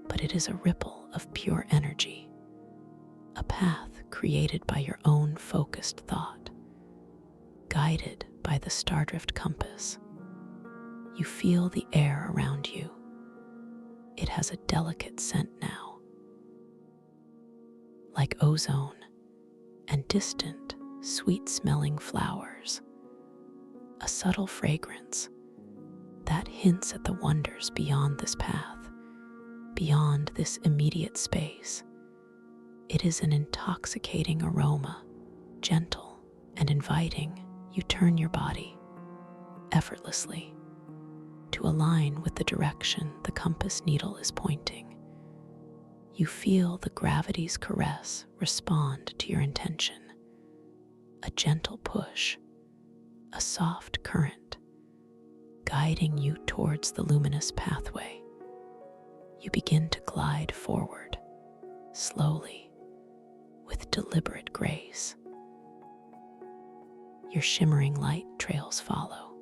but it is a ripple of pure energy, a path created by your own focused thought, guided by the stardrift compass. You feel the air around you. It has a delicate scent now, like ozone and distant, sweet-smelling flowers, a subtle fragrance that hints at the wonders beyond this path, beyond this immediate space. It is an intoxicating aroma, gentle and inviting. You turn your body effortlessly to align with the direction the compass needle is pointing. You feel the gravity's caress respond to your intention, a gentle push, a soft current, guiding you towards the luminous pathway. You begin to glide forward, slowly, with deliberate grace. Your shimmering light trails follow,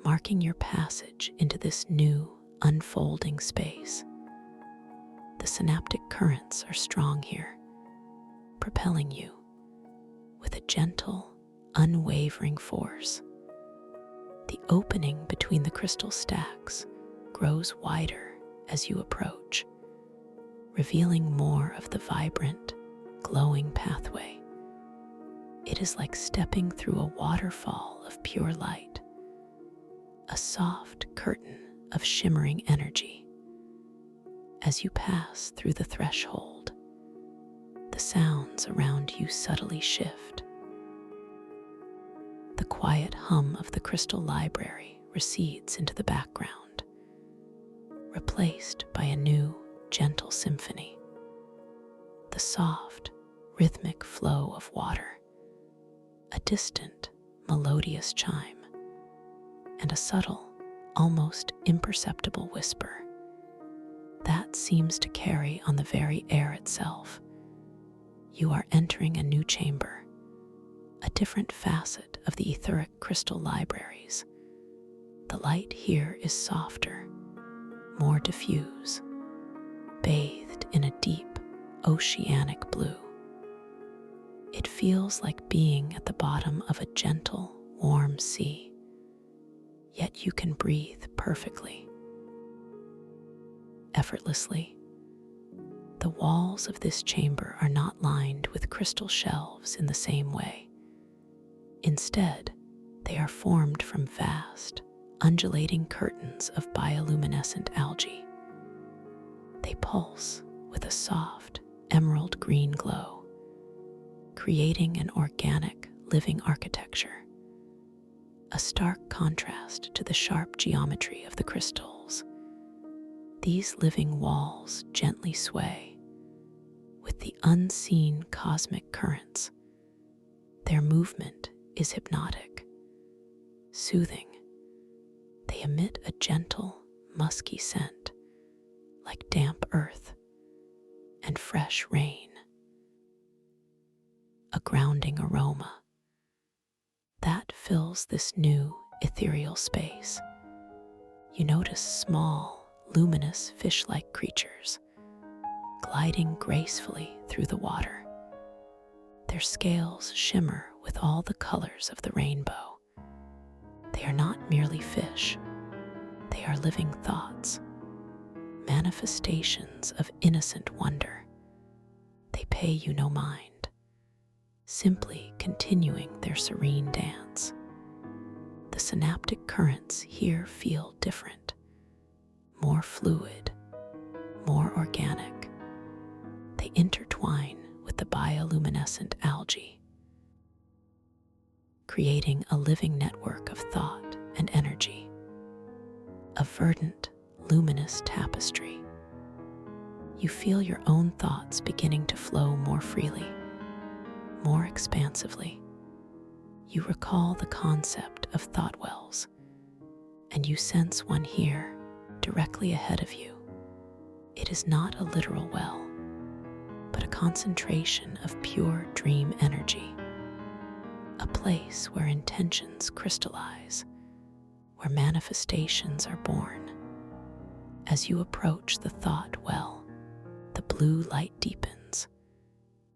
marking your passage into this new, unfolding space. The synaptic currents are strong here, propelling you with a gentle, unwavering force. The opening between the crystal stacks grows wider as you approach, revealing more of the vibrant, glowing pathway. It is like stepping through a waterfall of pure light, a soft curtain of shimmering energy. As you pass through the threshold, the sounds around you subtly shift. The quiet hum of the crystal library recedes into the background, replaced by a new, gentle symphony. The soft, rhythmic flow of water, a distant, melodious chime, and a subtle, almost imperceptible whisper that seems to carry on the very air itself. You are entering a new chamber, a different facet of the etheric crystal libraries. The light here is softer, more diffuse, bathed in a deep, oceanic blue. It feels like being at the bottom of a gentle, warm sea, yet you can breathe perfectly, effortlessly. The walls of this chamber are not lined with crystal shelves in the same way. Instead, they are formed from vast, undulating curtains of bioluminescent algae. They pulse with a soft, emerald green glow, creating an organic, living architecture, a stark contrast to the sharp geometry of the crystals. These living walls gently sway with the unseen cosmic currents. Their movement is hypnotic, soothing. They emit a gentle, musky scent, like damp earth and fresh rain. A grounding aroma that fills this new, ethereal space. You notice small, luminous fish-like creatures gliding gracefully through the water. Their scales shimmer with all the colors of the rainbow. They are not merely fish. They are living thoughts, manifestations of innocent wonder. They pay you no mind, simply continuing their serene dance. The synaptic currents here feel different, more fluid, more organic. They intertwine with the bioluminescent algae, creating a living network of thought and energy, a verdant, luminous tapestry. You feel your own thoughts beginning to flow more freely, more expansively. You recall the concept of thought wells, and you sense one here, directly ahead of you. It is not a literal well, but a concentration of pure dream energy, a place where intentions crystallize, where manifestations are born. As you approach the thought well, the blue light deepens,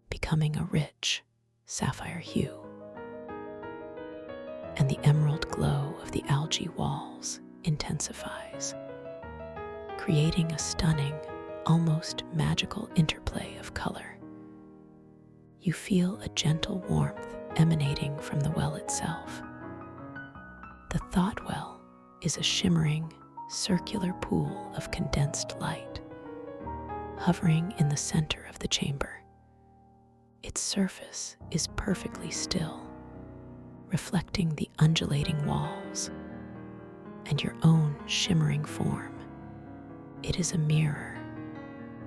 becoming a rich sapphire hue, and the emerald glow of the algae walls intensifies, creating a stunning, almost magical interplay of color. You feel a gentle warmth emanating from the well itself. The thought well is a shimmering, circular pool of condensed light, hovering in the center of the chamber. Its surface is perfectly still, reflecting the undulating walls and your own shimmering form. It is a mirror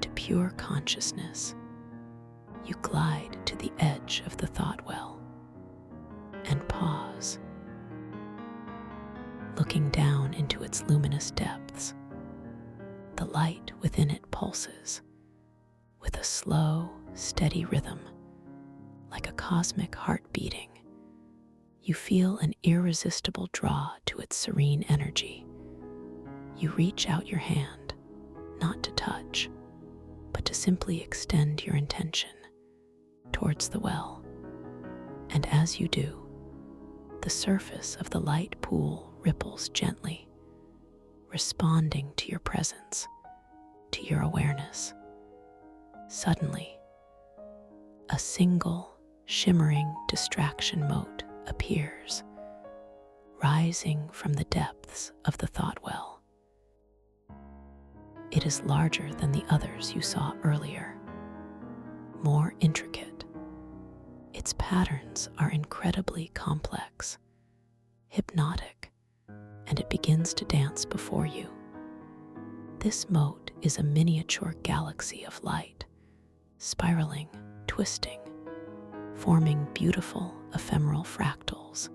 to pure consciousness. You glide to the edge of the thought well and pause, looking down into its luminous depths. The light within it pulses with a slow, steady rhythm, like a cosmic heart beating. You feel an irresistible draw to its serene energy. You reach out your hand, not to touch, but to simply extend your intention towards the well. And as you do, the surface of the light pool ripples gently, responding to your presence, to your awareness. Suddenly, a single, shimmering distraction mote appears, rising from the depths of the thought well. It is larger than the others you saw earlier, more intricate. Its patterns are incredibly complex, hypnotic, and it begins to dance before you. This mote is a miniature galaxy of light, spiraling, twisting, forming beautiful ephemeral fractals.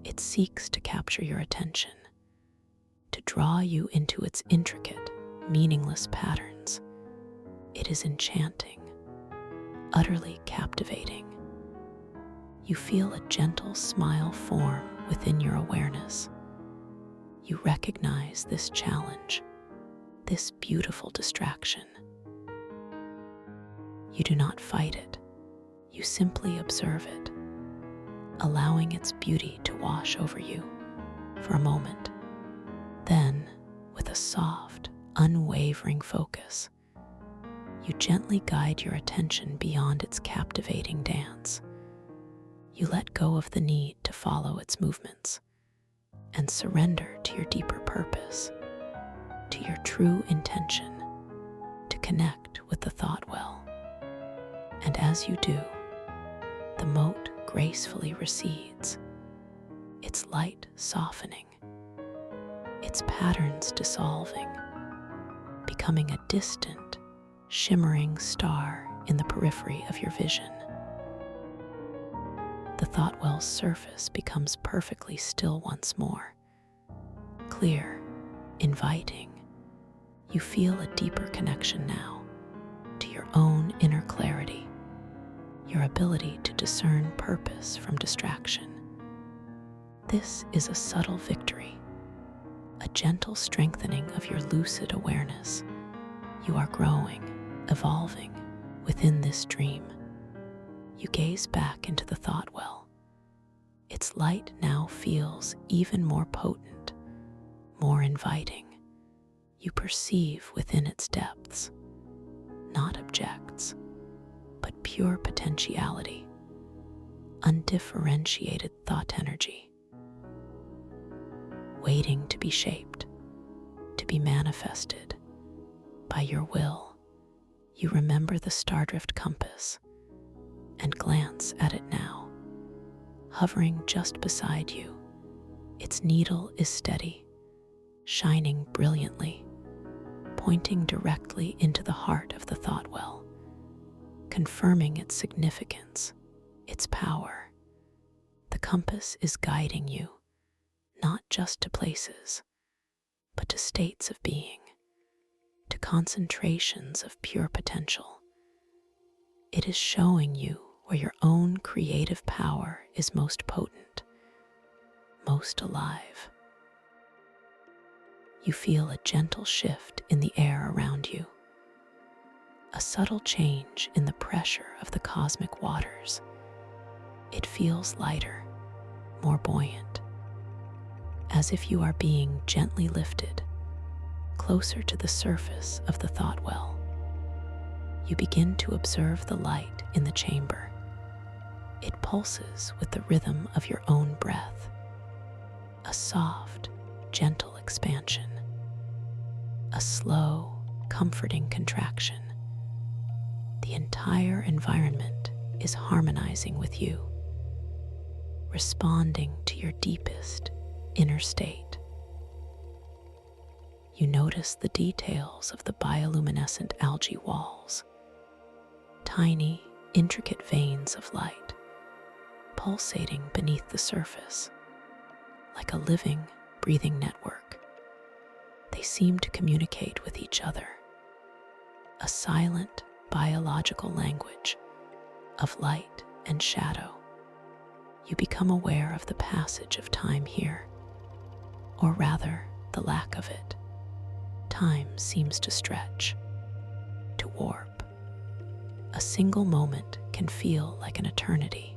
It seeks to capture your attention, to draw you into its intricate, meaningless patterns. It is enchanting, utterly captivating. You feel a gentle smile form within your awareness. You recognize this challenge, this beautiful distraction. You do not fight it. You simply observe it, allowing its beauty to wash over you for a moment. Then, with a soft, unwavering focus, you gently guide your attention beyond its captivating dance. You let go of the need to follow its movements and surrender to your deeper purpose, to your true intention, to connect with the thought well. And as you do, the mote gracefully recedes, its light softening, its patterns dissolving, becoming a distant, shimmering star in the periphery of your vision. The thought well's surface becomes perfectly still once more, clear, inviting. You feel a deeper connection now to your own inner clarity, your ability to discern purpose from distraction. This is a subtle victory, a gentle strengthening of your lucid awareness. You are growing, evolving within this dream. You gaze back into the thought well. Its light now feels even more potent, more inviting. You perceive within its depths, not objects, but pure potentiality, undifferentiated thought energy, waiting to be shaped, to be manifested by your will. You remember the stardrift compass and glance at it now, hovering just beside you. Its needle is steady, shining brilliantly, pointing directly into the heart of the thought well, confirming its significance, its power. The compass is guiding you, not just to places, but to states of being, to concentrations of pure potential. It is showing you where your own creative power is most potent, most alive. You feel a gentle shift in the air around you, a subtle change in the pressure of the cosmic waters. It feels lighter, more buoyant, as if you are being gently lifted closer to the surface of the thought well. You begin to observe the light in the chamber. It pulses with the rhythm of your own breath, a soft, gentle expansion, a slow, comforting contraction. The entire environment is harmonizing with you, responding to your deepest inner state. You notice the details of the bioluminescent algae walls, tiny, intricate veins of light pulsating beneath the surface, like a living, breathing network. They seem to communicate with each other, a silent, biological language of light and shadow. You become aware of the passage of time here, or rather, the lack of it. Time seems to stretch, to warp. A single moment can feel like an eternity,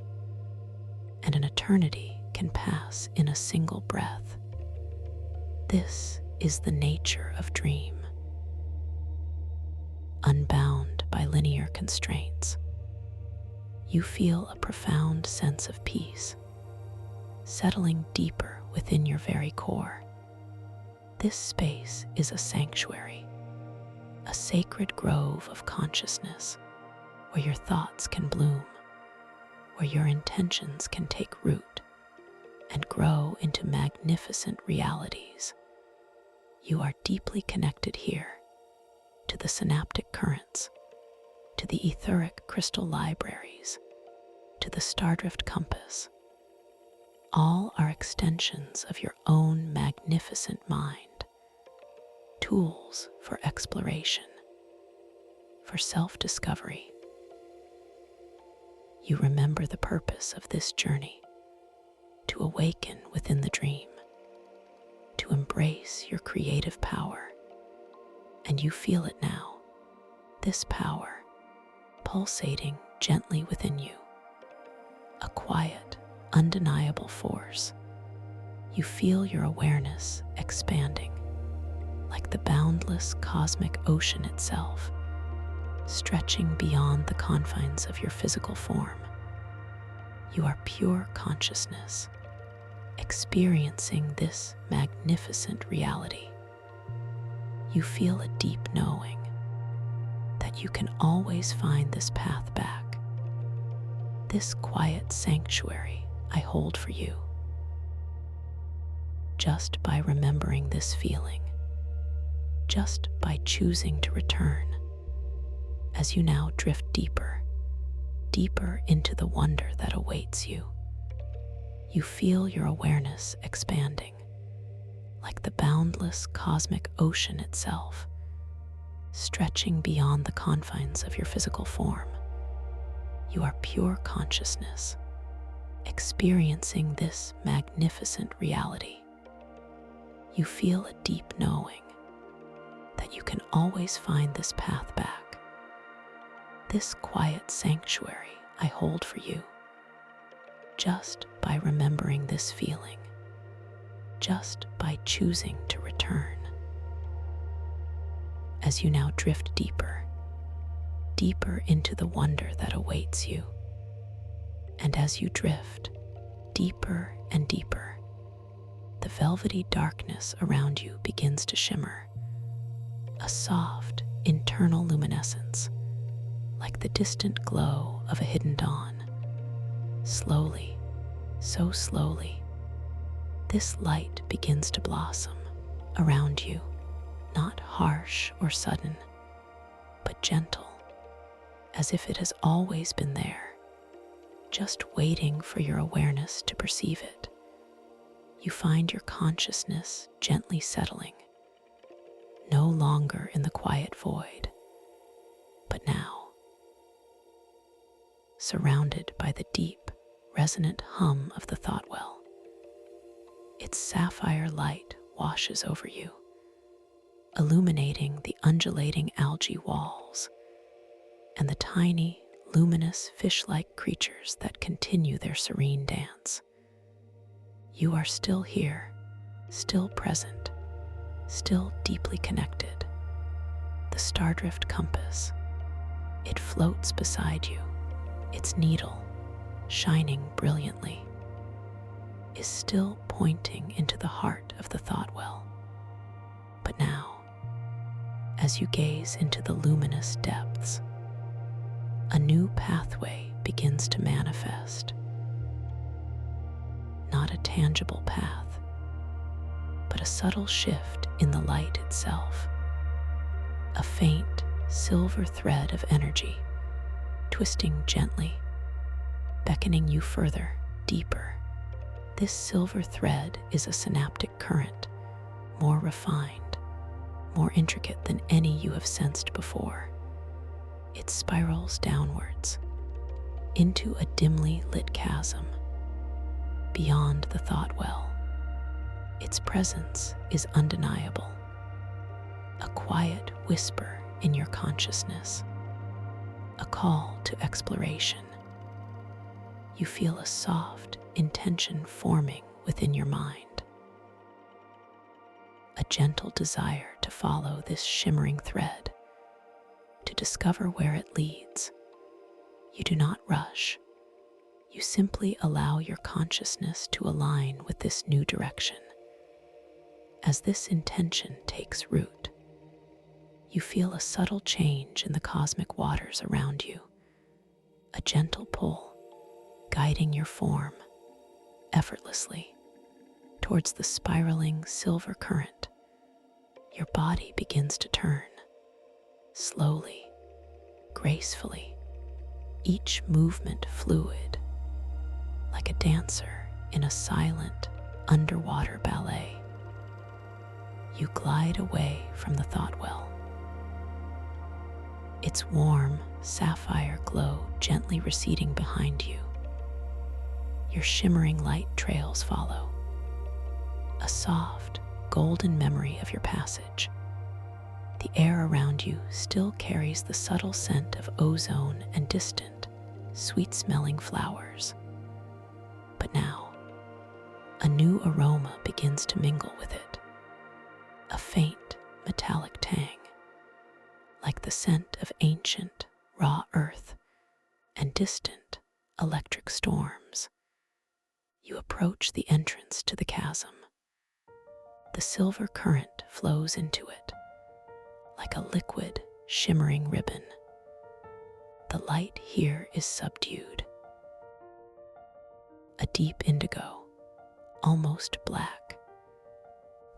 and an eternity can pass in a single breath. This is the nature of dream. Unbound by linear constraints, you feel a profound sense of peace, settling deeper within your very core. This space is a sanctuary, a sacred grove of consciousness, where your thoughts can bloom, where your intentions can take root and grow into magnificent realities. You are deeply connected here to the synaptic currents, to the etheric crystal libraries, to the stardrift compass. All are extensions of your own magnificent mind, tools for exploration, for self-discovery. You remember the purpose of this journey, to awaken within the dream, to embrace your creative power, and you feel it now, this power pulsating gently within you, a quiet, undeniable force. You feel your awareness expanding, like the boundless cosmic ocean itself, stretching beyond the confines of your physical form. You are pure consciousness, experiencing this magnificent reality. You feel a deep knowing that you can always find this path back, this quiet sanctuary I hold for you. Just by remembering this feeling, just by choosing to return, as you now drift deeper, deeper into the wonder that awaits you, you feel your awareness expanding, like the boundless cosmic ocean itself, stretching beyond the confines of your physical form. You are pure consciousness, experiencing this magnificent reality. You feel a deep knowing that you can always find this path back, this quiet sanctuary I hold for you, just by remembering this feeling, just by choosing to return. As you now drift deeper, deeper into the wonder that awaits you, and as you drift deeper and deeper, the velvety darkness around you begins to shimmer, a soft, internal luminescence, like the distant glow of a hidden dawn. Slowly, So slowly, this light begins to blossom around you, not harsh or sudden, but gentle, as if it has always been there, just waiting for your awareness to perceive it. You find your consciousness gently settling, no longer in the quiet void, but now surrounded by the deep, resonant hum of the thought well. Its sapphire light washes over you, illuminating the undulating algae walls and the tiny, luminous fish-like creatures that continue their serene dance. You are still here, still present, still deeply connected. The Stardrift compass, it floats beside you, its needle, shining brilliantly, is still pointing into the heart of the thought well. But now, as you gaze into the luminous depths, a new pathway begins to manifest. Not a tangible path, but a subtle shift in the light itself. A faint silver thread of energy, twisting gently, beckoning you further, deeper. This silver thread is a synaptic current, more refined, more intricate than any you have sensed before. It spirals downwards into a dimly lit chasm beyond the thought well. Its presence is undeniable, a quiet whisper in your consciousness, a call to exploration. You feel a soft intention forming within your mind, a gentle desire to follow this shimmering thread, to discover where it leads. You do not rush. You simply allow your consciousness to align with this new direction. As this intention takes root, you feel a subtle change in the cosmic waters around you, a gentle pull guiding your form effortlessly towards the spiraling silver current. Your body begins to turn, slowly, gracefully, each movement fluid, like a dancer in a silent underwater ballet. You glide away from the thought well, its warm sapphire glow gently receding behind you. Your shimmering light trails follow, a soft, golden memory of your passage. The air around you still carries the subtle scent of ozone and distant, sweet-smelling flowers. But now, a new aroma begins to mingle with it, a faint, metallic tang, like the scent of ancient, raw earth and distant, electric storms. You approach the entrance to the chasm. The silver current flows into it, like a liquid, shimmering ribbon. The light here is subdued, a deep indigo, almost black,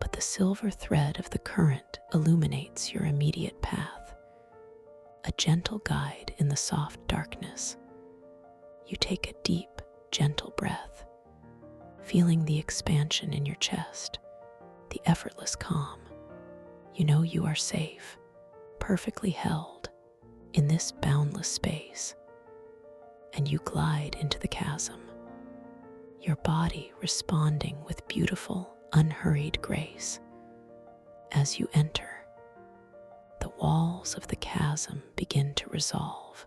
but the silver thread of the current illuminates your immediate path, a gentle guide in the soft darkness. You take a deep, gentle breath, feeling the expansion in your chest, the effortless calm. You know you are safe, perfectly held in this boundless space, and you glide into the chasm, your body responding with beautiful, unhurried grace. As you enter, the walls of the chasm begin to resolve.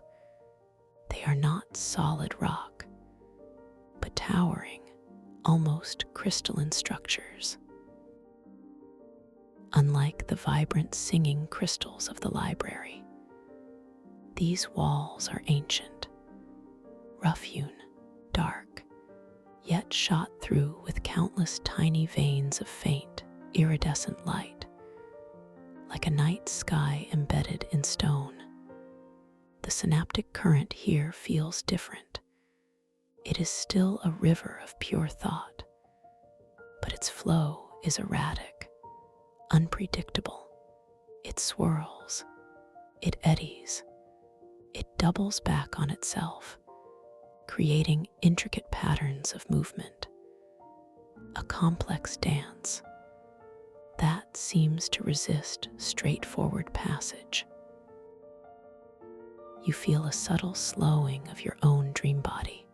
They are not solid rock, but towering, almost crystalline structures. Unlike the vibrant singing crystals of the library, these walls are ancient, rough-hewn, dark, yet shot through with countless tiny veins of faint, iridescent light, like a night sky embedded in stone. The synaptic current here feels different. It is still a river of pure thought, but its flow is erratic, unpredictable. It swirls, it eddies, it doubles back on itself, creating intricate patterns of movement, a complex dance that seems to resist straightforward passage. You feel a subtle slowing of your own dream body,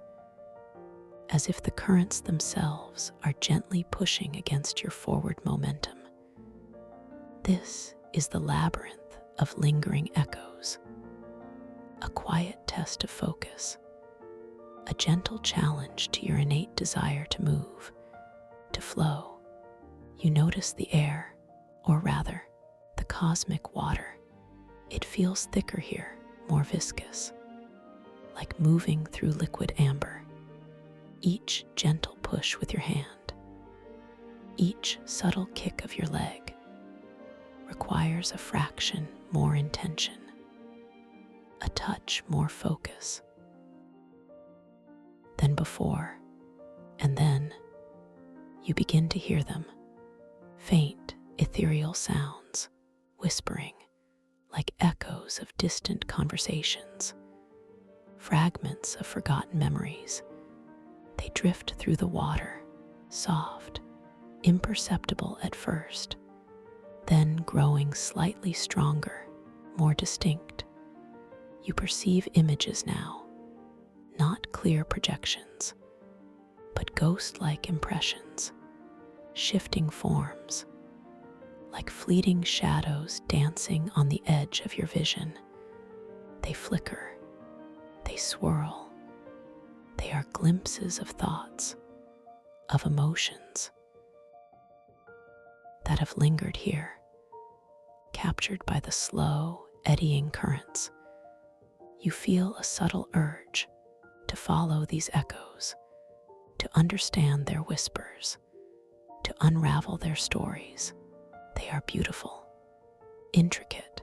as if the currents themselves are gently pushing against your forward momentum. This is the labyrinth of lingering echoes, a quiet test of focus, a gentle challenge to your innate desire to move, to flow. You notice the air, or rather, the cosmic water. It feels thicker here, more viscous, like moving through liquid amber. Each gentle push with your hand, each subtle kick of your leg, requires a fraction more intention, a touch more focus than before, and then you begin to hear them, faint, ethereal sounds, whispering like echoes of distant conversations, fragments of forgotten memories. They drift through the water, soft, imperceptible at first, then growing slightly stronger, more distinct. You perceive images now, not clear projections, but ghost-like impressions, shifting forms, like fleeting shadows dancing on the edge of your vision. They flicker, they swirl. They are glimpses of thoughts, of emotions that have lingered here, captured by the slow, eddying currents. You feel a subtle urge to follow these echoes, to understand their whispers, to unravel their stories. They are beautiful, intricate,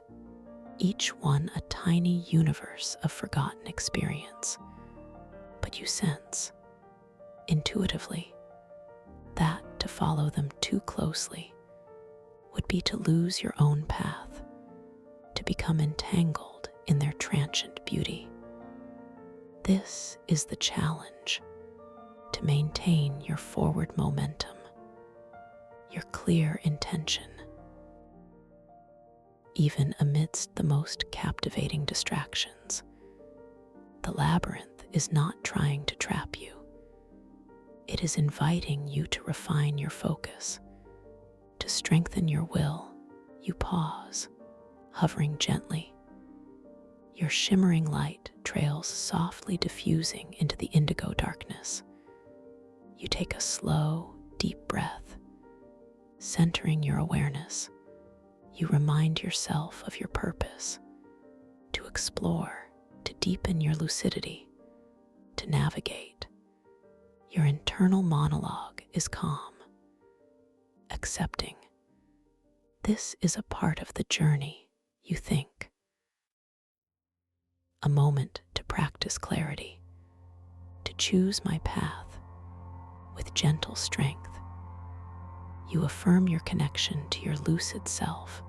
each one a tiny universe of forgotten experience. But you sense, intuitively, that to follow them too closely would be to lose your own path, to become entangled in their transient beauty. This is the challenge, to maintain your forward momentum, your clear intention, even amidst the most captivating distractions. The labyrinth is not trying to trap you. It is inviting you to refine your focus, to strengthen your will. You pause, hovering gently. Your shimmering light trails softly diffusing into the indigo darkness. You take a slow, deep breath, centering your awareness. You remind yourself of your purpose, to explore, to deepen your lucidity, to navigate. Your internal monologue is calm, accepting. This is a part of the journey, you think. A moment to practice clarity, to choose my path with gentle strength. You affirm your connection to your lucid self.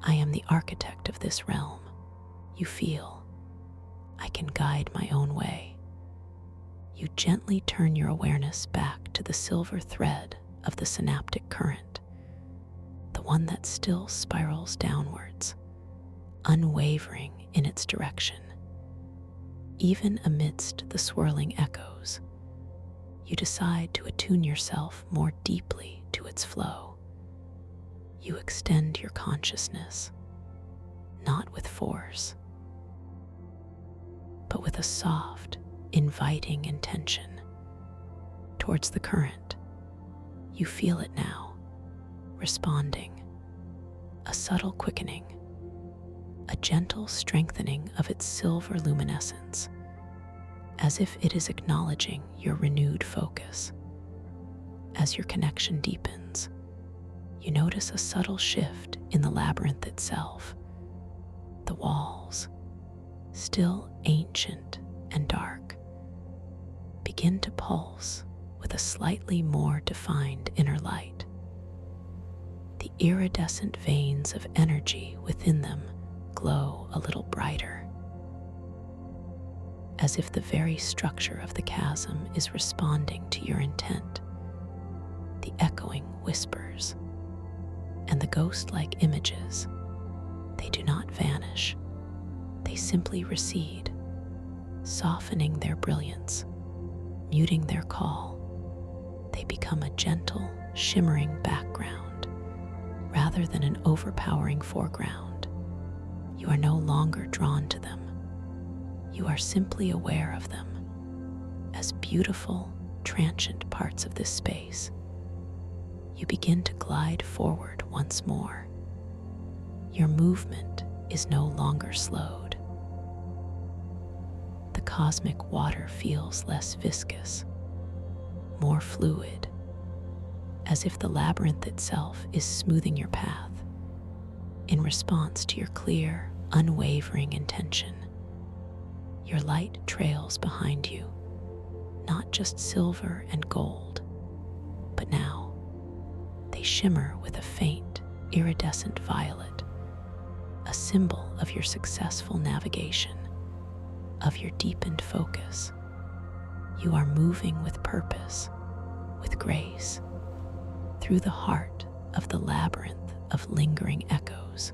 I am the architect of this realm. You feel, I can guide my own way. You gently turn your awareness back to the silver thread of the synaptic current, the one that still spirals downwards, unwavering in its direction. Even amidst the swirling echoes, you decide to attune yourself more deeply to its flow. You extend your consciousness, not with force, but with a soft, inviting intention towards the current. You feel it now, responding, a subtle quickening, a gentle strengthening of its silver luminescence, as if it is acknowledging your renewed focus. As your connection deepens, you notice a subtle shift in the labyrinth itself. The walls, still ancient and dark, begin to pulse with a slightly more defined inner light. The iridescent veins of energy within them glow a little brighter, as if the very structure of the chasm is responding to your intent. The echoing whispers and the ghost-like images, they do not vanish. They simply recede, softening their brilliance, muting their call. They become a gentle, shimmering background rather than an overpowering foreground. You are no longer drawn to them. You are simply aware of them as beautiful, transient parts of this space. You begin to glide forward once more. Your movement is no longer slowed. The cosmic water feels less viscous, more fluid, as if the labyrinth itself is smoothing your path in response to your clear, unwavering intention. Your light trails behind you, not just silver and gold, but now they shimmer with a faint, iridescent violet, a symbol of your successful navigation, of your deepened focus. You are moving with purpose, with grace, through the heart of the labyrinth of lingering echoes.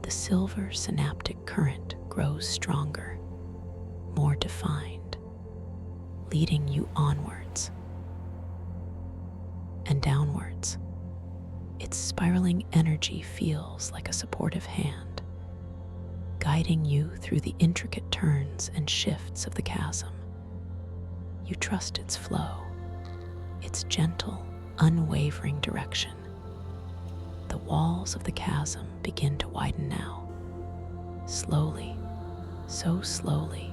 The silver synaptic current grows stronger, more defined, leading you onwards and downwards. Its spiraling energy feels like a supportive hand, guiding you through the intricate turns and shifts of the chasm. You trust its flow, its gentle, unwavering direction. The walls of the chasm begin to widen now. Slowly, so slowly,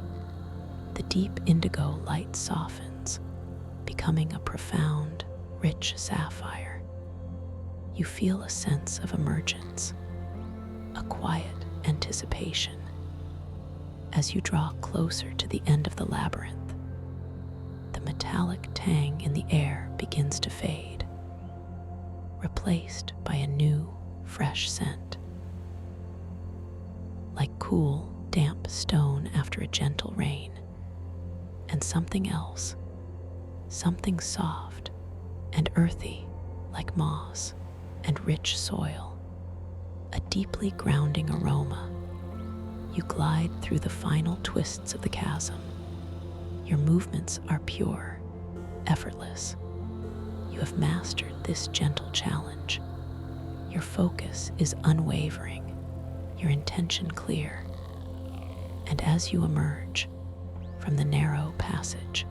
the deep indigo light softens, becoming a profound, rich sapphire. You feel a sense of emergence, a quiet anticipation. As you draw closer to the end of the labyrinth, the metallic tang in the air begins to fade, replaced by a new, fresh scent. Like cool, damp stone after a gentle rain, and something else, something soft and earthy like moss and rich soil, a deeply grounding aroma. You glide through the final twists of the chasm. Your movements are pure, effortless. You have mastered this gentle challenge. Your focus is unwavering, your intention clear. And as you emerge from the narrow passage,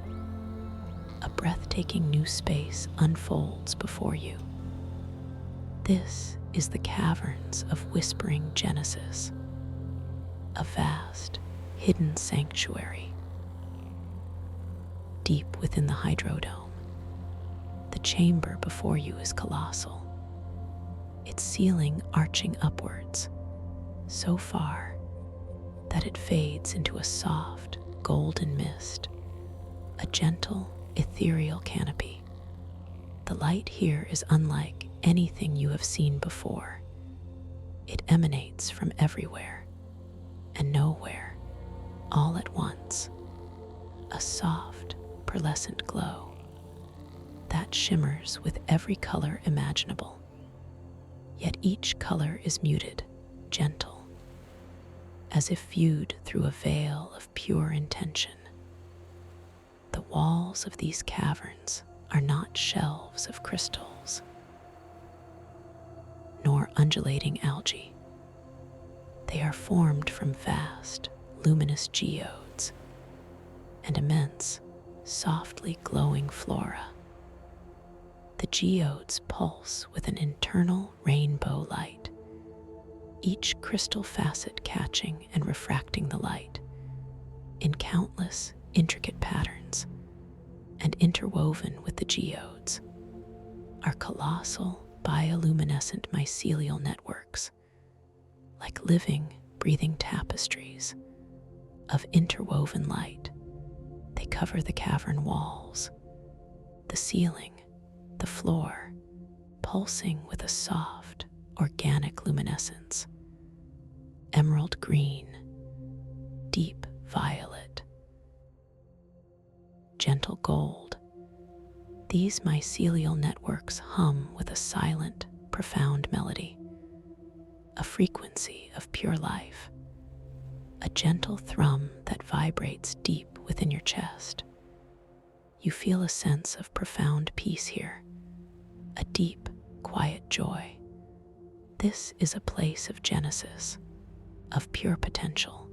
a breathtaking new space unfolds before you. This is the caverns of Whispering Genesis, a vast, hidden sanctuary. Deep within the hydrodome, the chamber before you is colossal, its ceiling arching upwards, so far that it fades into a soft, golden mist, a gentle, ethereal canopy. The light here is unlike anything you have seen before. It emanates from everywhere and nowhere, all at once. A soft, pearlescent glow that shimmers with every color imaginable. Yet each color is muted, gentle, as if viewed through a veil of pure intention. The walls of these caverns are not shelves of crystals, nor undulating algae. They are formed from vast, luminous geodes and immense, softly glowing flora. The geodes pulse with an internal rainbow light, each crystal facet catching and refracting the light in countless, intricate patterns. And interwoven with the geodes are colossal, bioluminescent mycelial networks, like living, breathing tapestries of interwoven light. They cover the cavern walls, the ceiling, the floor, pulsing with a soft, organic luminescence. Emerald green, deep violet, gentle gold. These mycelial networks hum with a silent, profound melody, a frequency of pure life, a gentle thrum that vibrates deep within your chest. You feel a sense of profound peace here, a deep, quiet joy. This is a place of genesis, of pure potential.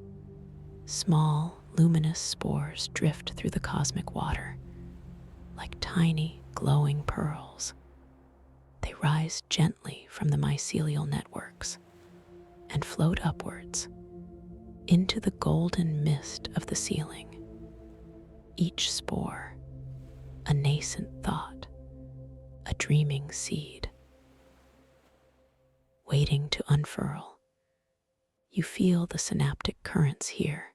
Small, luminous spores drift through the cosmic water, like tiny, glowing pearls. They rise gently from the mycelial networks and float upwards into the golden mist of the ceiling. Each spore, a nascent thought, a dreaming seed, waiting to unfurl. You feel the synaptic currents here.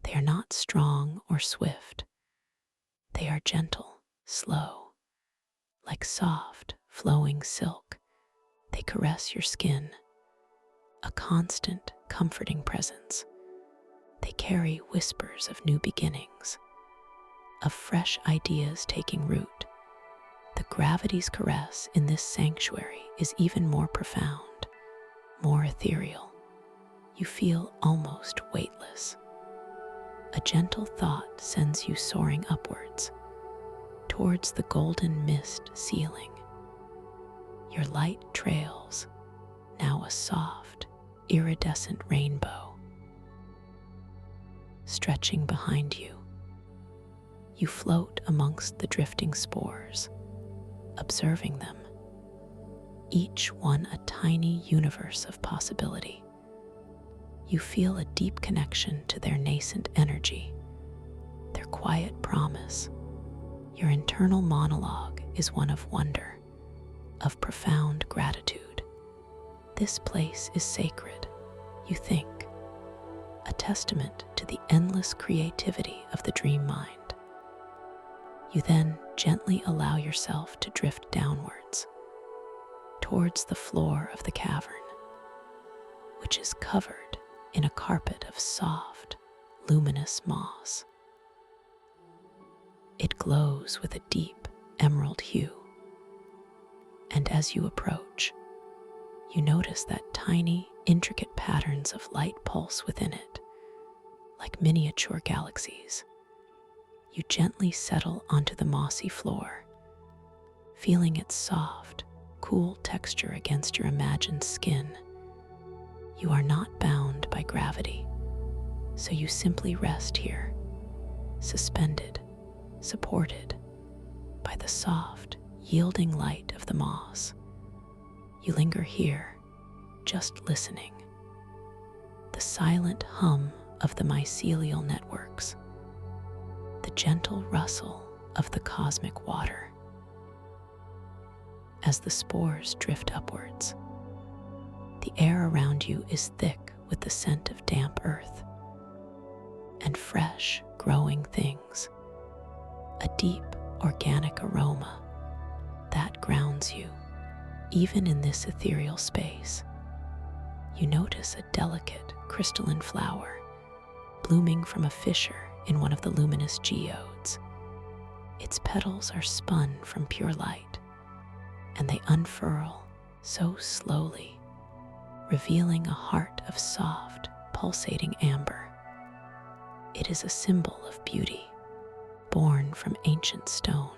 They are not strong or swift. They are gentle, slow, like soft, flowing silk. They caress your skin, a constant, comforting presence. They carry whispers of new beginnings, of fresh ideas taking root. The gravity's caress in this sanctuary is even more profound, more ethereal. You feel almost weightless. A gentle thought sends you soaring upwards, towards the golden mist ceiling. Your light trails, now a soft, iridescent rainbow. Stretching behind you, you float amongst the drifting spores, observing them, each one a tiny universe of possibility. You feel a deep connection to their nascent energy, their quiet promise. Your internal monologue is one of wonder, of profound gratitude. This place is sacred, you think, a testament to the endless creativity of the dream mind. You then gently allow yourself to drift downwards, towards the floor of the cavern, which is covered in a carpet of soft, luminous moss. It glows with a deep emerald hue, and as you approach, you notice that tiny, intricate patterns of light pulse within it, like miniature galaxies. You gently settle onto the mossy floor, feeling its soft, cool texture against your imagined skin. You are not bound by gravity, so you simply rest here, suspended, supported by the soft, yielding light of the moss. You linger here, just listening. The silent hum of the mycelial networks, the gentle rustle of the cosmic water. As the spores drift upwards, the air around you is thick with the scent of damp earth and fresh, growing things, a deep, organic aroma that grounds you, even in this ethereal space. You notice a delicate, crystalline flower blooming from a fissure in one of the luminous geodes. Its petals are spun from pure light, and they unfurl so slowly, revealing a heart of soft, pulsating amber. It is a symbol of beauty, born from ancient stone.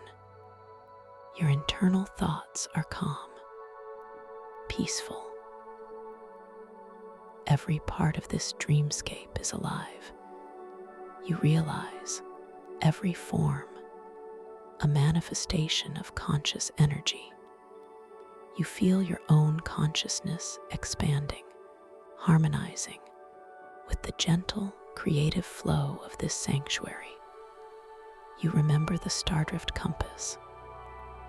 Your internal thoughts are calm, peaceful. Every part of this dreamscape is alive. You realize every form, a manifestation of conscious energy. You feel your own consciousness expanding, harmonizing with the gentle, creative flow of this sanctuary. You remember the Stardrift compass.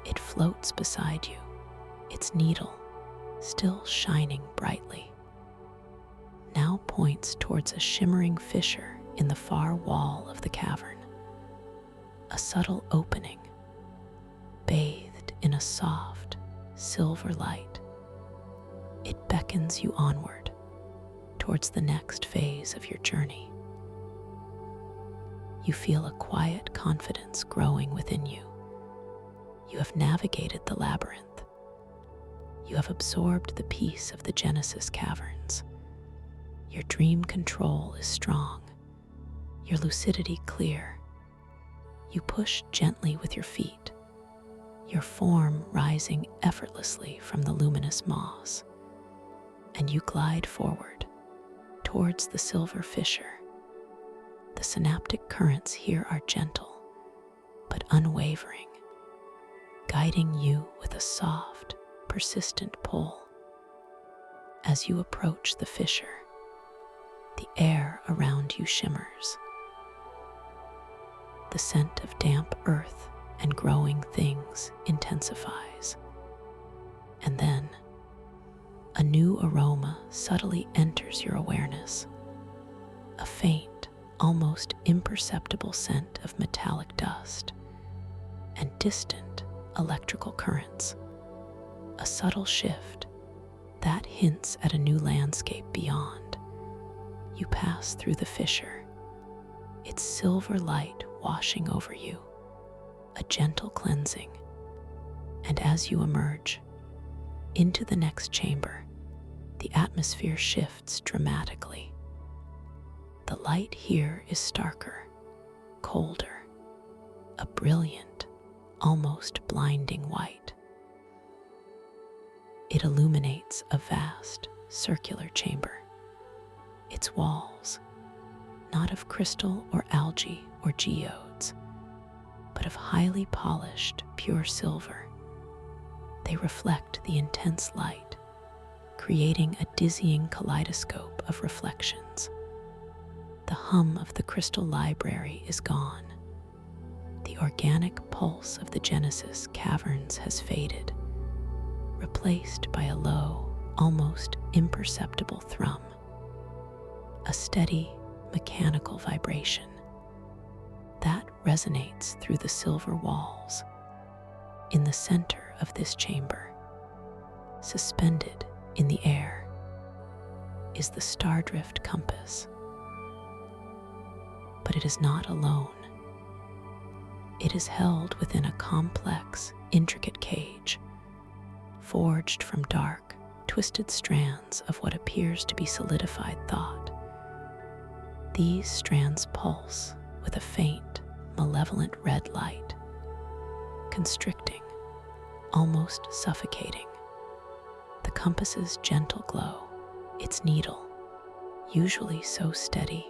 It floats beside you, its needle still shining brightly. Now points towards a shimmering fissure in the far wall of the cavern. a subtle opening, bathed in a soft, silver light. It beckons you onward towards the next phase of your journey. You feel a quiet confidence growing within you. You have navigated the labyrinth. You have absorbed the peace of the Genesis caverns. Your dream control is strong, your lucidity clear. You push gently with your feet, your form rising effortlessly from the luminous moss, and you glide forward towards the silver fissure. The synaptic currents here are gentle but unwavering, guiding you with a soft, persistent pull. As you approach the fissure, the air around you shimmers. The scent of damp earth and growing things intensifies. And then, a new aroma subtly enters your awareness. A faint, almost imperceptible scent of metallic dust and distant electrical currents. A subtle shift that hints at a new landscape beyond. You pass through the fissure, its silver light washing over you, a gentle cleansing. And as you emerge into the next chamber, the atmosphere shifts dramatically. The light here is starker, colder, a brilliant, almost blinding white. It illuminates a vast, circular chamber. Its walls, not of crystal or algae or geodes, but of highly polished, pure silver. They reflect the intense light, creating a dizzying kaleidoscope of reflections. The hum of the crystal library is gone. The organic pulse of the Genesis caverns has faded, replaced by a low, almost imperceptible thrum. A steady, mechanical vibration that resonates through the silver walls. In the center of this chamber, suspended in the air, is the Stardrift compass. But it is not alone. It is held within a complex, intricate cage, forged from dark, twisted strands of what appears to be solidified thought. These strands pulse with a faint, malevolent red light, constricting, almost suffocating. The compass's gentle glow, its needle, usually so steady,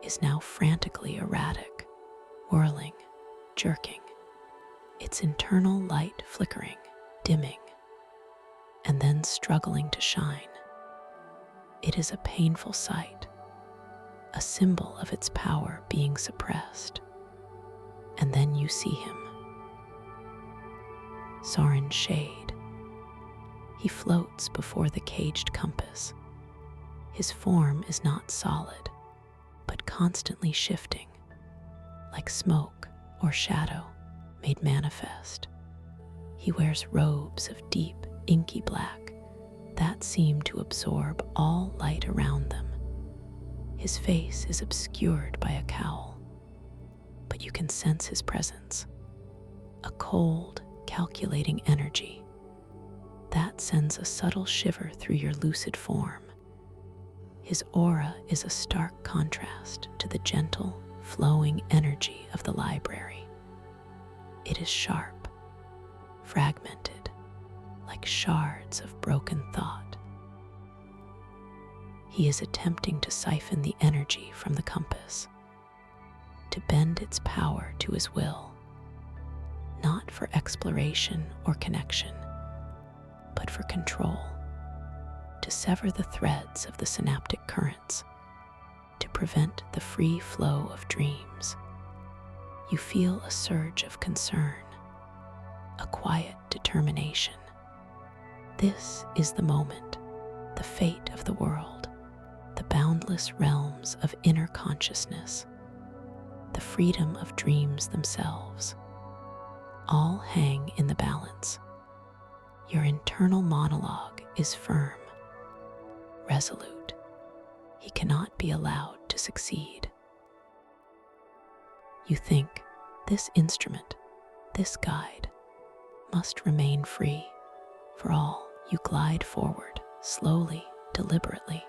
is now frantically erratic, whirling, jerking, its internal light flickering, dimming, and then struggling to shine. It is a painful sight, a symbol of its power being suppressed. And then you see him, Saren's shade. He floats before the caged compass. His form is not solid, but constantly shifting, like smoke or shadow made manifest. He wears robes of deep, inky black that seem to absorb all light around them. His face is obscured by a cowl, but you can sense his presence, a cold, calculating energy that sends a subtle shiver through your lucid form. His aura is a stark contrast to the gentle, flowing energy of the library. It is sharp, fragmented, like shards of broken thought. He is attempting to siphon the energy from the compass, to bend its power to his will, not for exploration or connection, but for control, to sever the threads of the synaptic currents, to prevent the free flow of dreams. You feel a surge of concern, a quiet determination. This is the moment, the fate of the world, the boundless realms of inner consciousness. the freedom of dreams themselves, all hang in the balance. Your internal monologue is firm, resolute. He cannot be allowed to succeed. You think, this instrument, this guide, must remain free. For all, you glide forward, slowly, deliberately.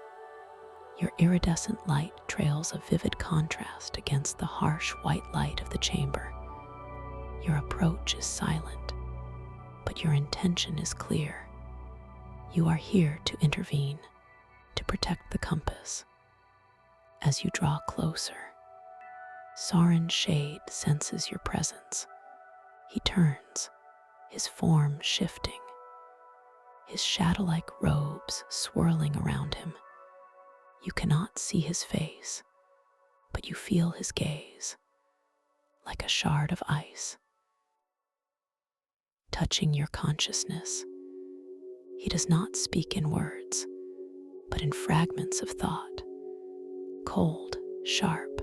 Your iridescent light trails a vivid contrast against the harsh white light of the chamber. Your approach is silent, but your intention is clear. You are here to intervene, to protect the compass. As you draw closer, Serene Shade senses your presence. He turns, his form shifting, his shadow-like robes swirling around him. You cannot see his face, but you feel his gaze, like a shard of ice, touching your consciousness. He does not speak in words, but in fragments of thought. Cold, sharp,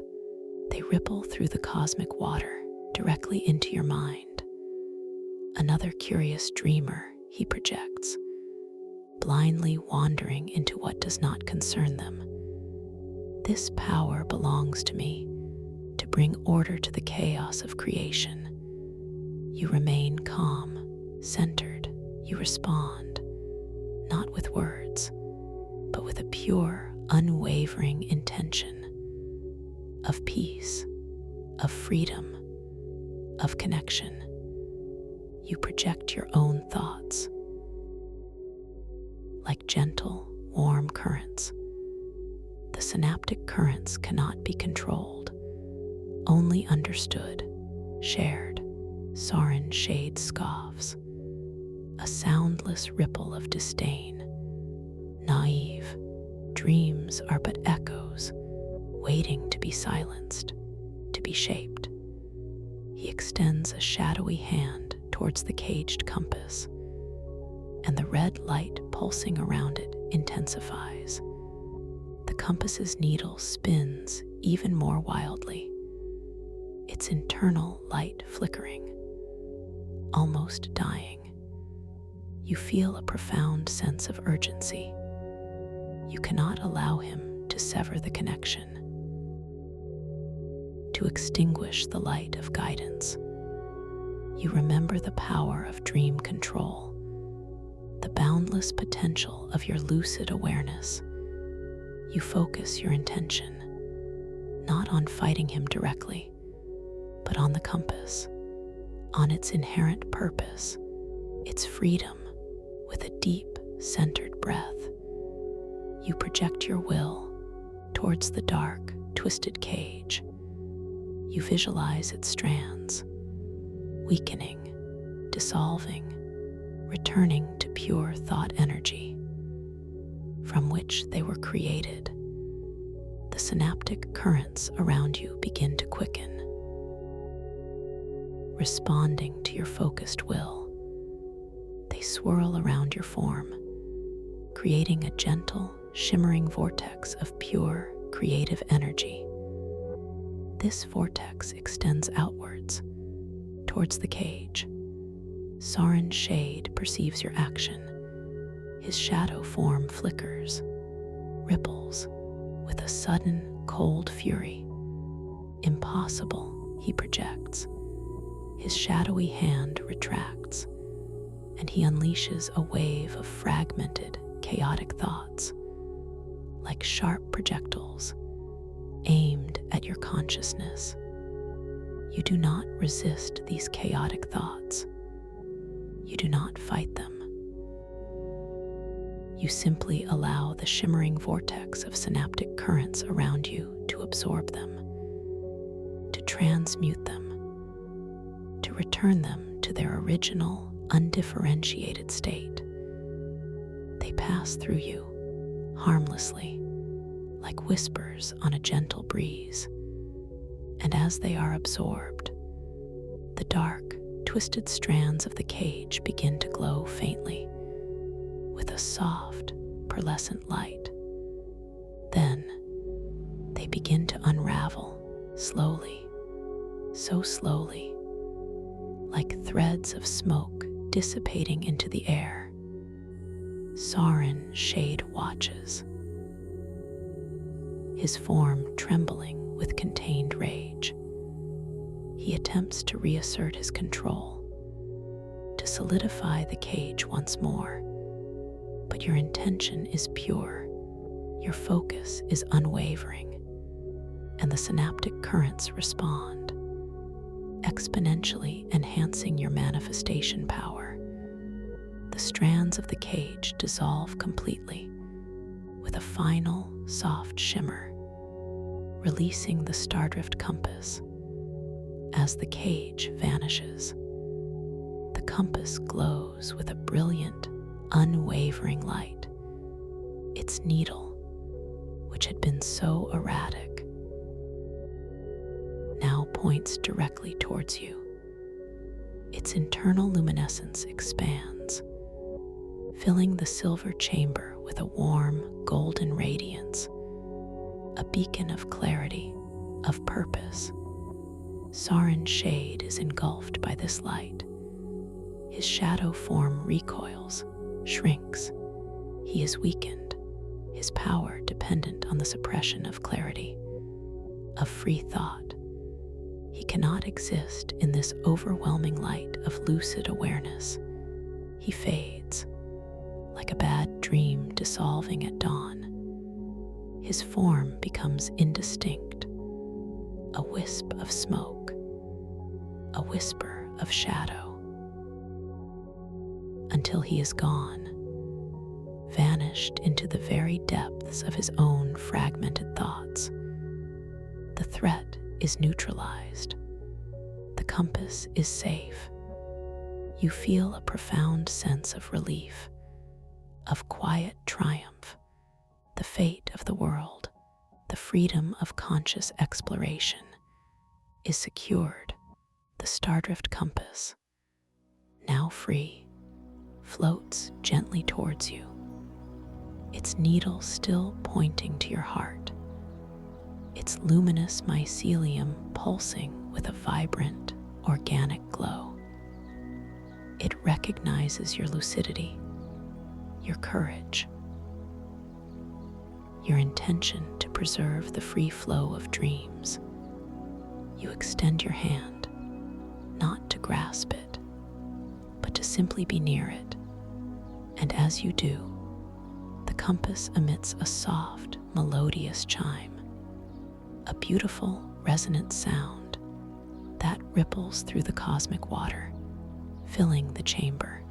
they ripple through the cosmic water directly into your mind. Another curious dreamer, he projects, blindly wandering into what does not concern them. This power belongs to me, to bring order to the chaos of creation. You remain calm, centered. You respond, not with words, but with a pure, unwavering intention of peace, of freedom, of connection. You project your own thoughts like gentle, warm currents. The synaptic currents cannot be controlled, only understood, shared. Serene Shade scoffs, a soundless ripple of disdain. Naive, dreams are but echoes, waiting to be silenced, to be shaped. He extends a shadowy hand towards the caged compass, and the red light pulsing around it intensifies. The compass's needle spins even more wildly, its internal light flickering, almost dying. You feel a profound sense of urgency. You cannot allow him to sever the connection, to extinguish the light of guidance. You remember the power of dream control, the boundless potential of your lucid awareness. You focus your intention, not on fighting him directly, but on the compass, on its inherent purpose, its freedom. With a deep, centered breath, you project your will towards the dark, twisted cage. You visualize its strands, weakening, dissolving, returning to pure thought energy from which they were created. The synaptic currents around you begin to quicken, responding to your focused will. They swirl around your form, creating a gentle, shimmering vortex of pure, creative energy. This vortex extends outwards, towards the cage. Serene Shade perceives your action. His shadow form flickers, ripples, with a sudden, cold fury. Impossible, he projects. His shadowy hand retracts, and he unleashes a wave of fragmented, chaotic thoughts, like sharp projectiles, aimed at your consciousness. You do not resist these chaotic thoughts. You do not fight them. You simply allow the shimmering vortex of synaptic currents around you to absorb them, to transmute them, to return them to their original, undifferentiated state. They pass through you, harmlessly, like whispers on a gentle breeze. And as they are absorbed, the dark, twisted strands of the cage begin to glow faintly, with a soft, pearlescent light. Then, they begin to unravel, slowly, so slowly, like threads of smoke dissipating into the air. Serene Shade watches, his form trembling with contained rage. He attempts to reassert his control, to solidify the cage once more. But your intention is pure, your focus is unwavering, and the synaptic currents respond, exponentially enhancing your manifestation power. The strands of the cage dissolve completely, with a final, soft shimmer, releasing the stardrift compass. As the cage vanishes, the compass glows with a brilliant, unwavering light. Its needle, which had been so erratic, now points directly towards you. Its internal luminescence expands, filling the silver chamber with a warm, golden radiance, a beacon of clarity, of purpose. Serene Shade is engulfed by this light. His shadow form recoils, shrinks. He is weakened, his power dependent on the suppression of clarity, of free thought. He cannot exist in this overwhelming light of lucid awareness. He fades, like a bad dream dissolving at dawn. His form becomes indistinct, a wisp of smoke, a whisper of shadow, until he is gone, vanished into the very depths of his own fragmented thoughts. The threat is neutralized. The compass is safe. You feel a profound sense of relief, of quiet triumph. The fate of the world, the freedom of conscious exploration, is secured. The stardrift compass, now free, floats gently towards you, its needle still pointing to your heart, its luminous mycelium pulsing with a vibrant, organic glow. It recognizes your lucidity, your courage, your intention to preserve the free flow of dreams. You extend your hand, not to grasp it, but to simply be near it. And as you do, the compass emits a soft, melodious chime, a beautiful, resonant sound that ripples through the cosmic water, filling the chamber.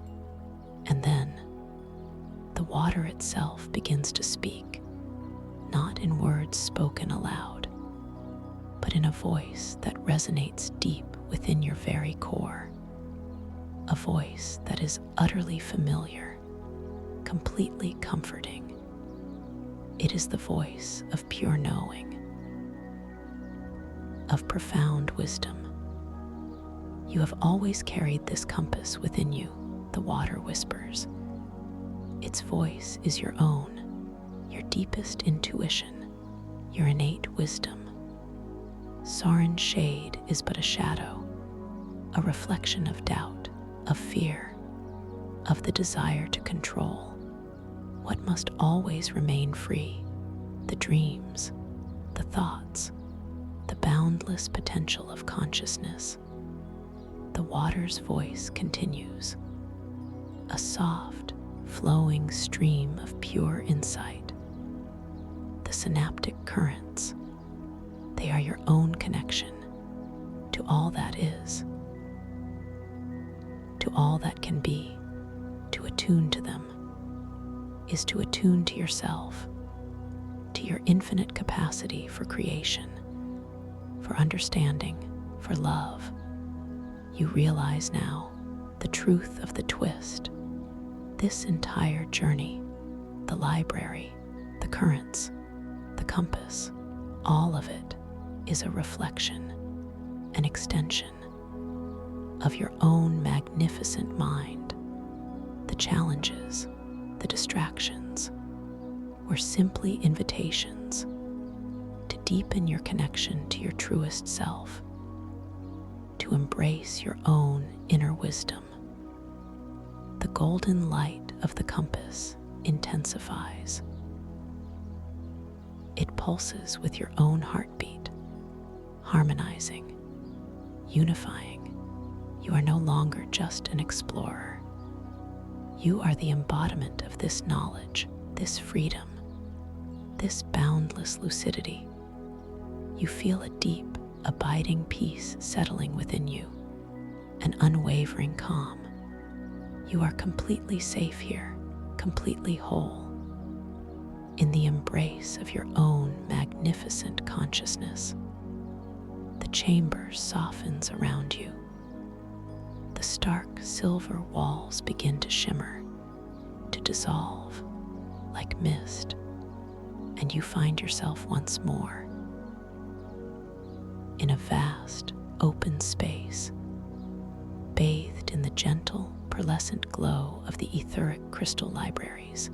And then, the water itself begins to speak, not in words spoken aloud, but in a voice that resonates deep within your very core. A voice that is utterly familiar, completely comforting. It is the voice of pure knowing, of profound wisdom. You have always carried this compass within you, the water whispers. Its voice is your own, your deepest intuition, your innate wisdom. Serene Shade is but a shadow, a reflection of doubt, of fear, of the desire to control what must always remain free, the dreams, the thoughts, the boundless potential of consciousness. The water's voice continues, a soft, flowing stream of pure insight. The synaptic currents, they are your own connection to all that is, to all that can be. To attune to them is to attune to yourself, to your infinite capacity for creation, for understanding, for love. You realize now the truth of the twist. This entire journey, the library, the currents, the compass, all of it is a reflection, an extension of your own magnificent mind. The challenges, the distractions, were simply invitations to deepen your connection to your truest self, to embrace your own inner wisdom. The golden light of the compass intensifies. It pulses with your own heartbeat, harmonizing, unifying. You are no longer just an explorer. You are the embodiment of this knowledge, this freedom, this boundless lucidity. You feel a deep, abiding peace settling within you, an unwavering calm. You are completely safe here, completely whole, in the embrace of your own magnificent consciousness. The chamber softens around you. The stark silver walls begin to shimmer, to dissolve like mist, and you find yourself once more in a vast, open space, bathed in the gentle, pearlescent glow of the etheric crystal libraries.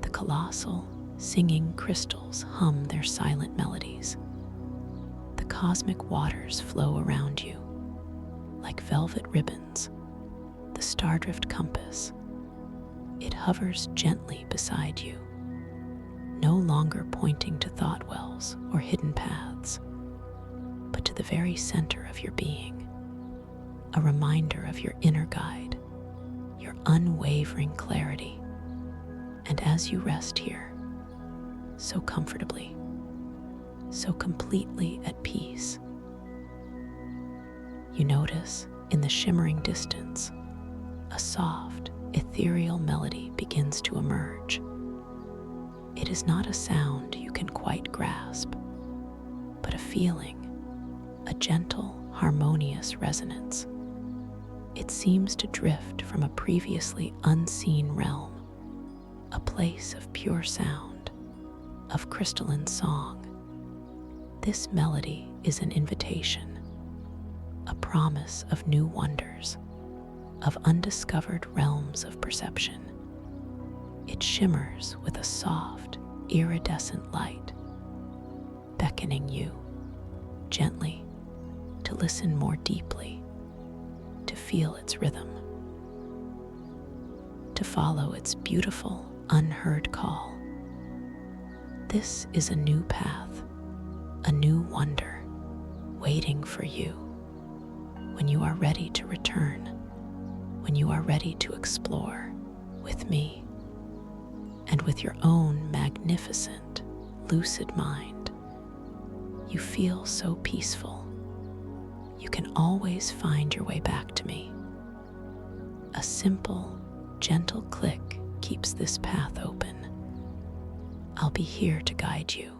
The colossal, singing crystals hum their silent melodies. The cosmic waters flow around you like velvet ribbons. The stardrift compass, it hovers gently beside you, no longer pointing to thought wells or hidden paths, but to the very center of your being, a reminder of your inner guide, your unwavering clarity. And as you rest here, so comfortably, so completely at peace, you notice in the shimmering distance, a soft, ethereal melody begins to emerge. It is not a sound you can quite grasp, but a feeling, a gentle, harmonious resonance. It seems to drift from a previously unseen realm, a place of pure sound, of crystalline song. This melody is an invitation, a promise of new wonders, of undiscovered realms of perception. It shimmers with a soft, iridescent light, beckoning you gently to listen more deeply, to feel its rhythm, to follow its beautiful, unheard call. This is a new path, a new wonder, waiting for you. When you are ready to return, when you are ready to explore with me and with your own magnificent, lucid mind, you feel so peaceful. You can always find your way back to me. A simple, gentle click keeps this path open. I'll be here to guide you.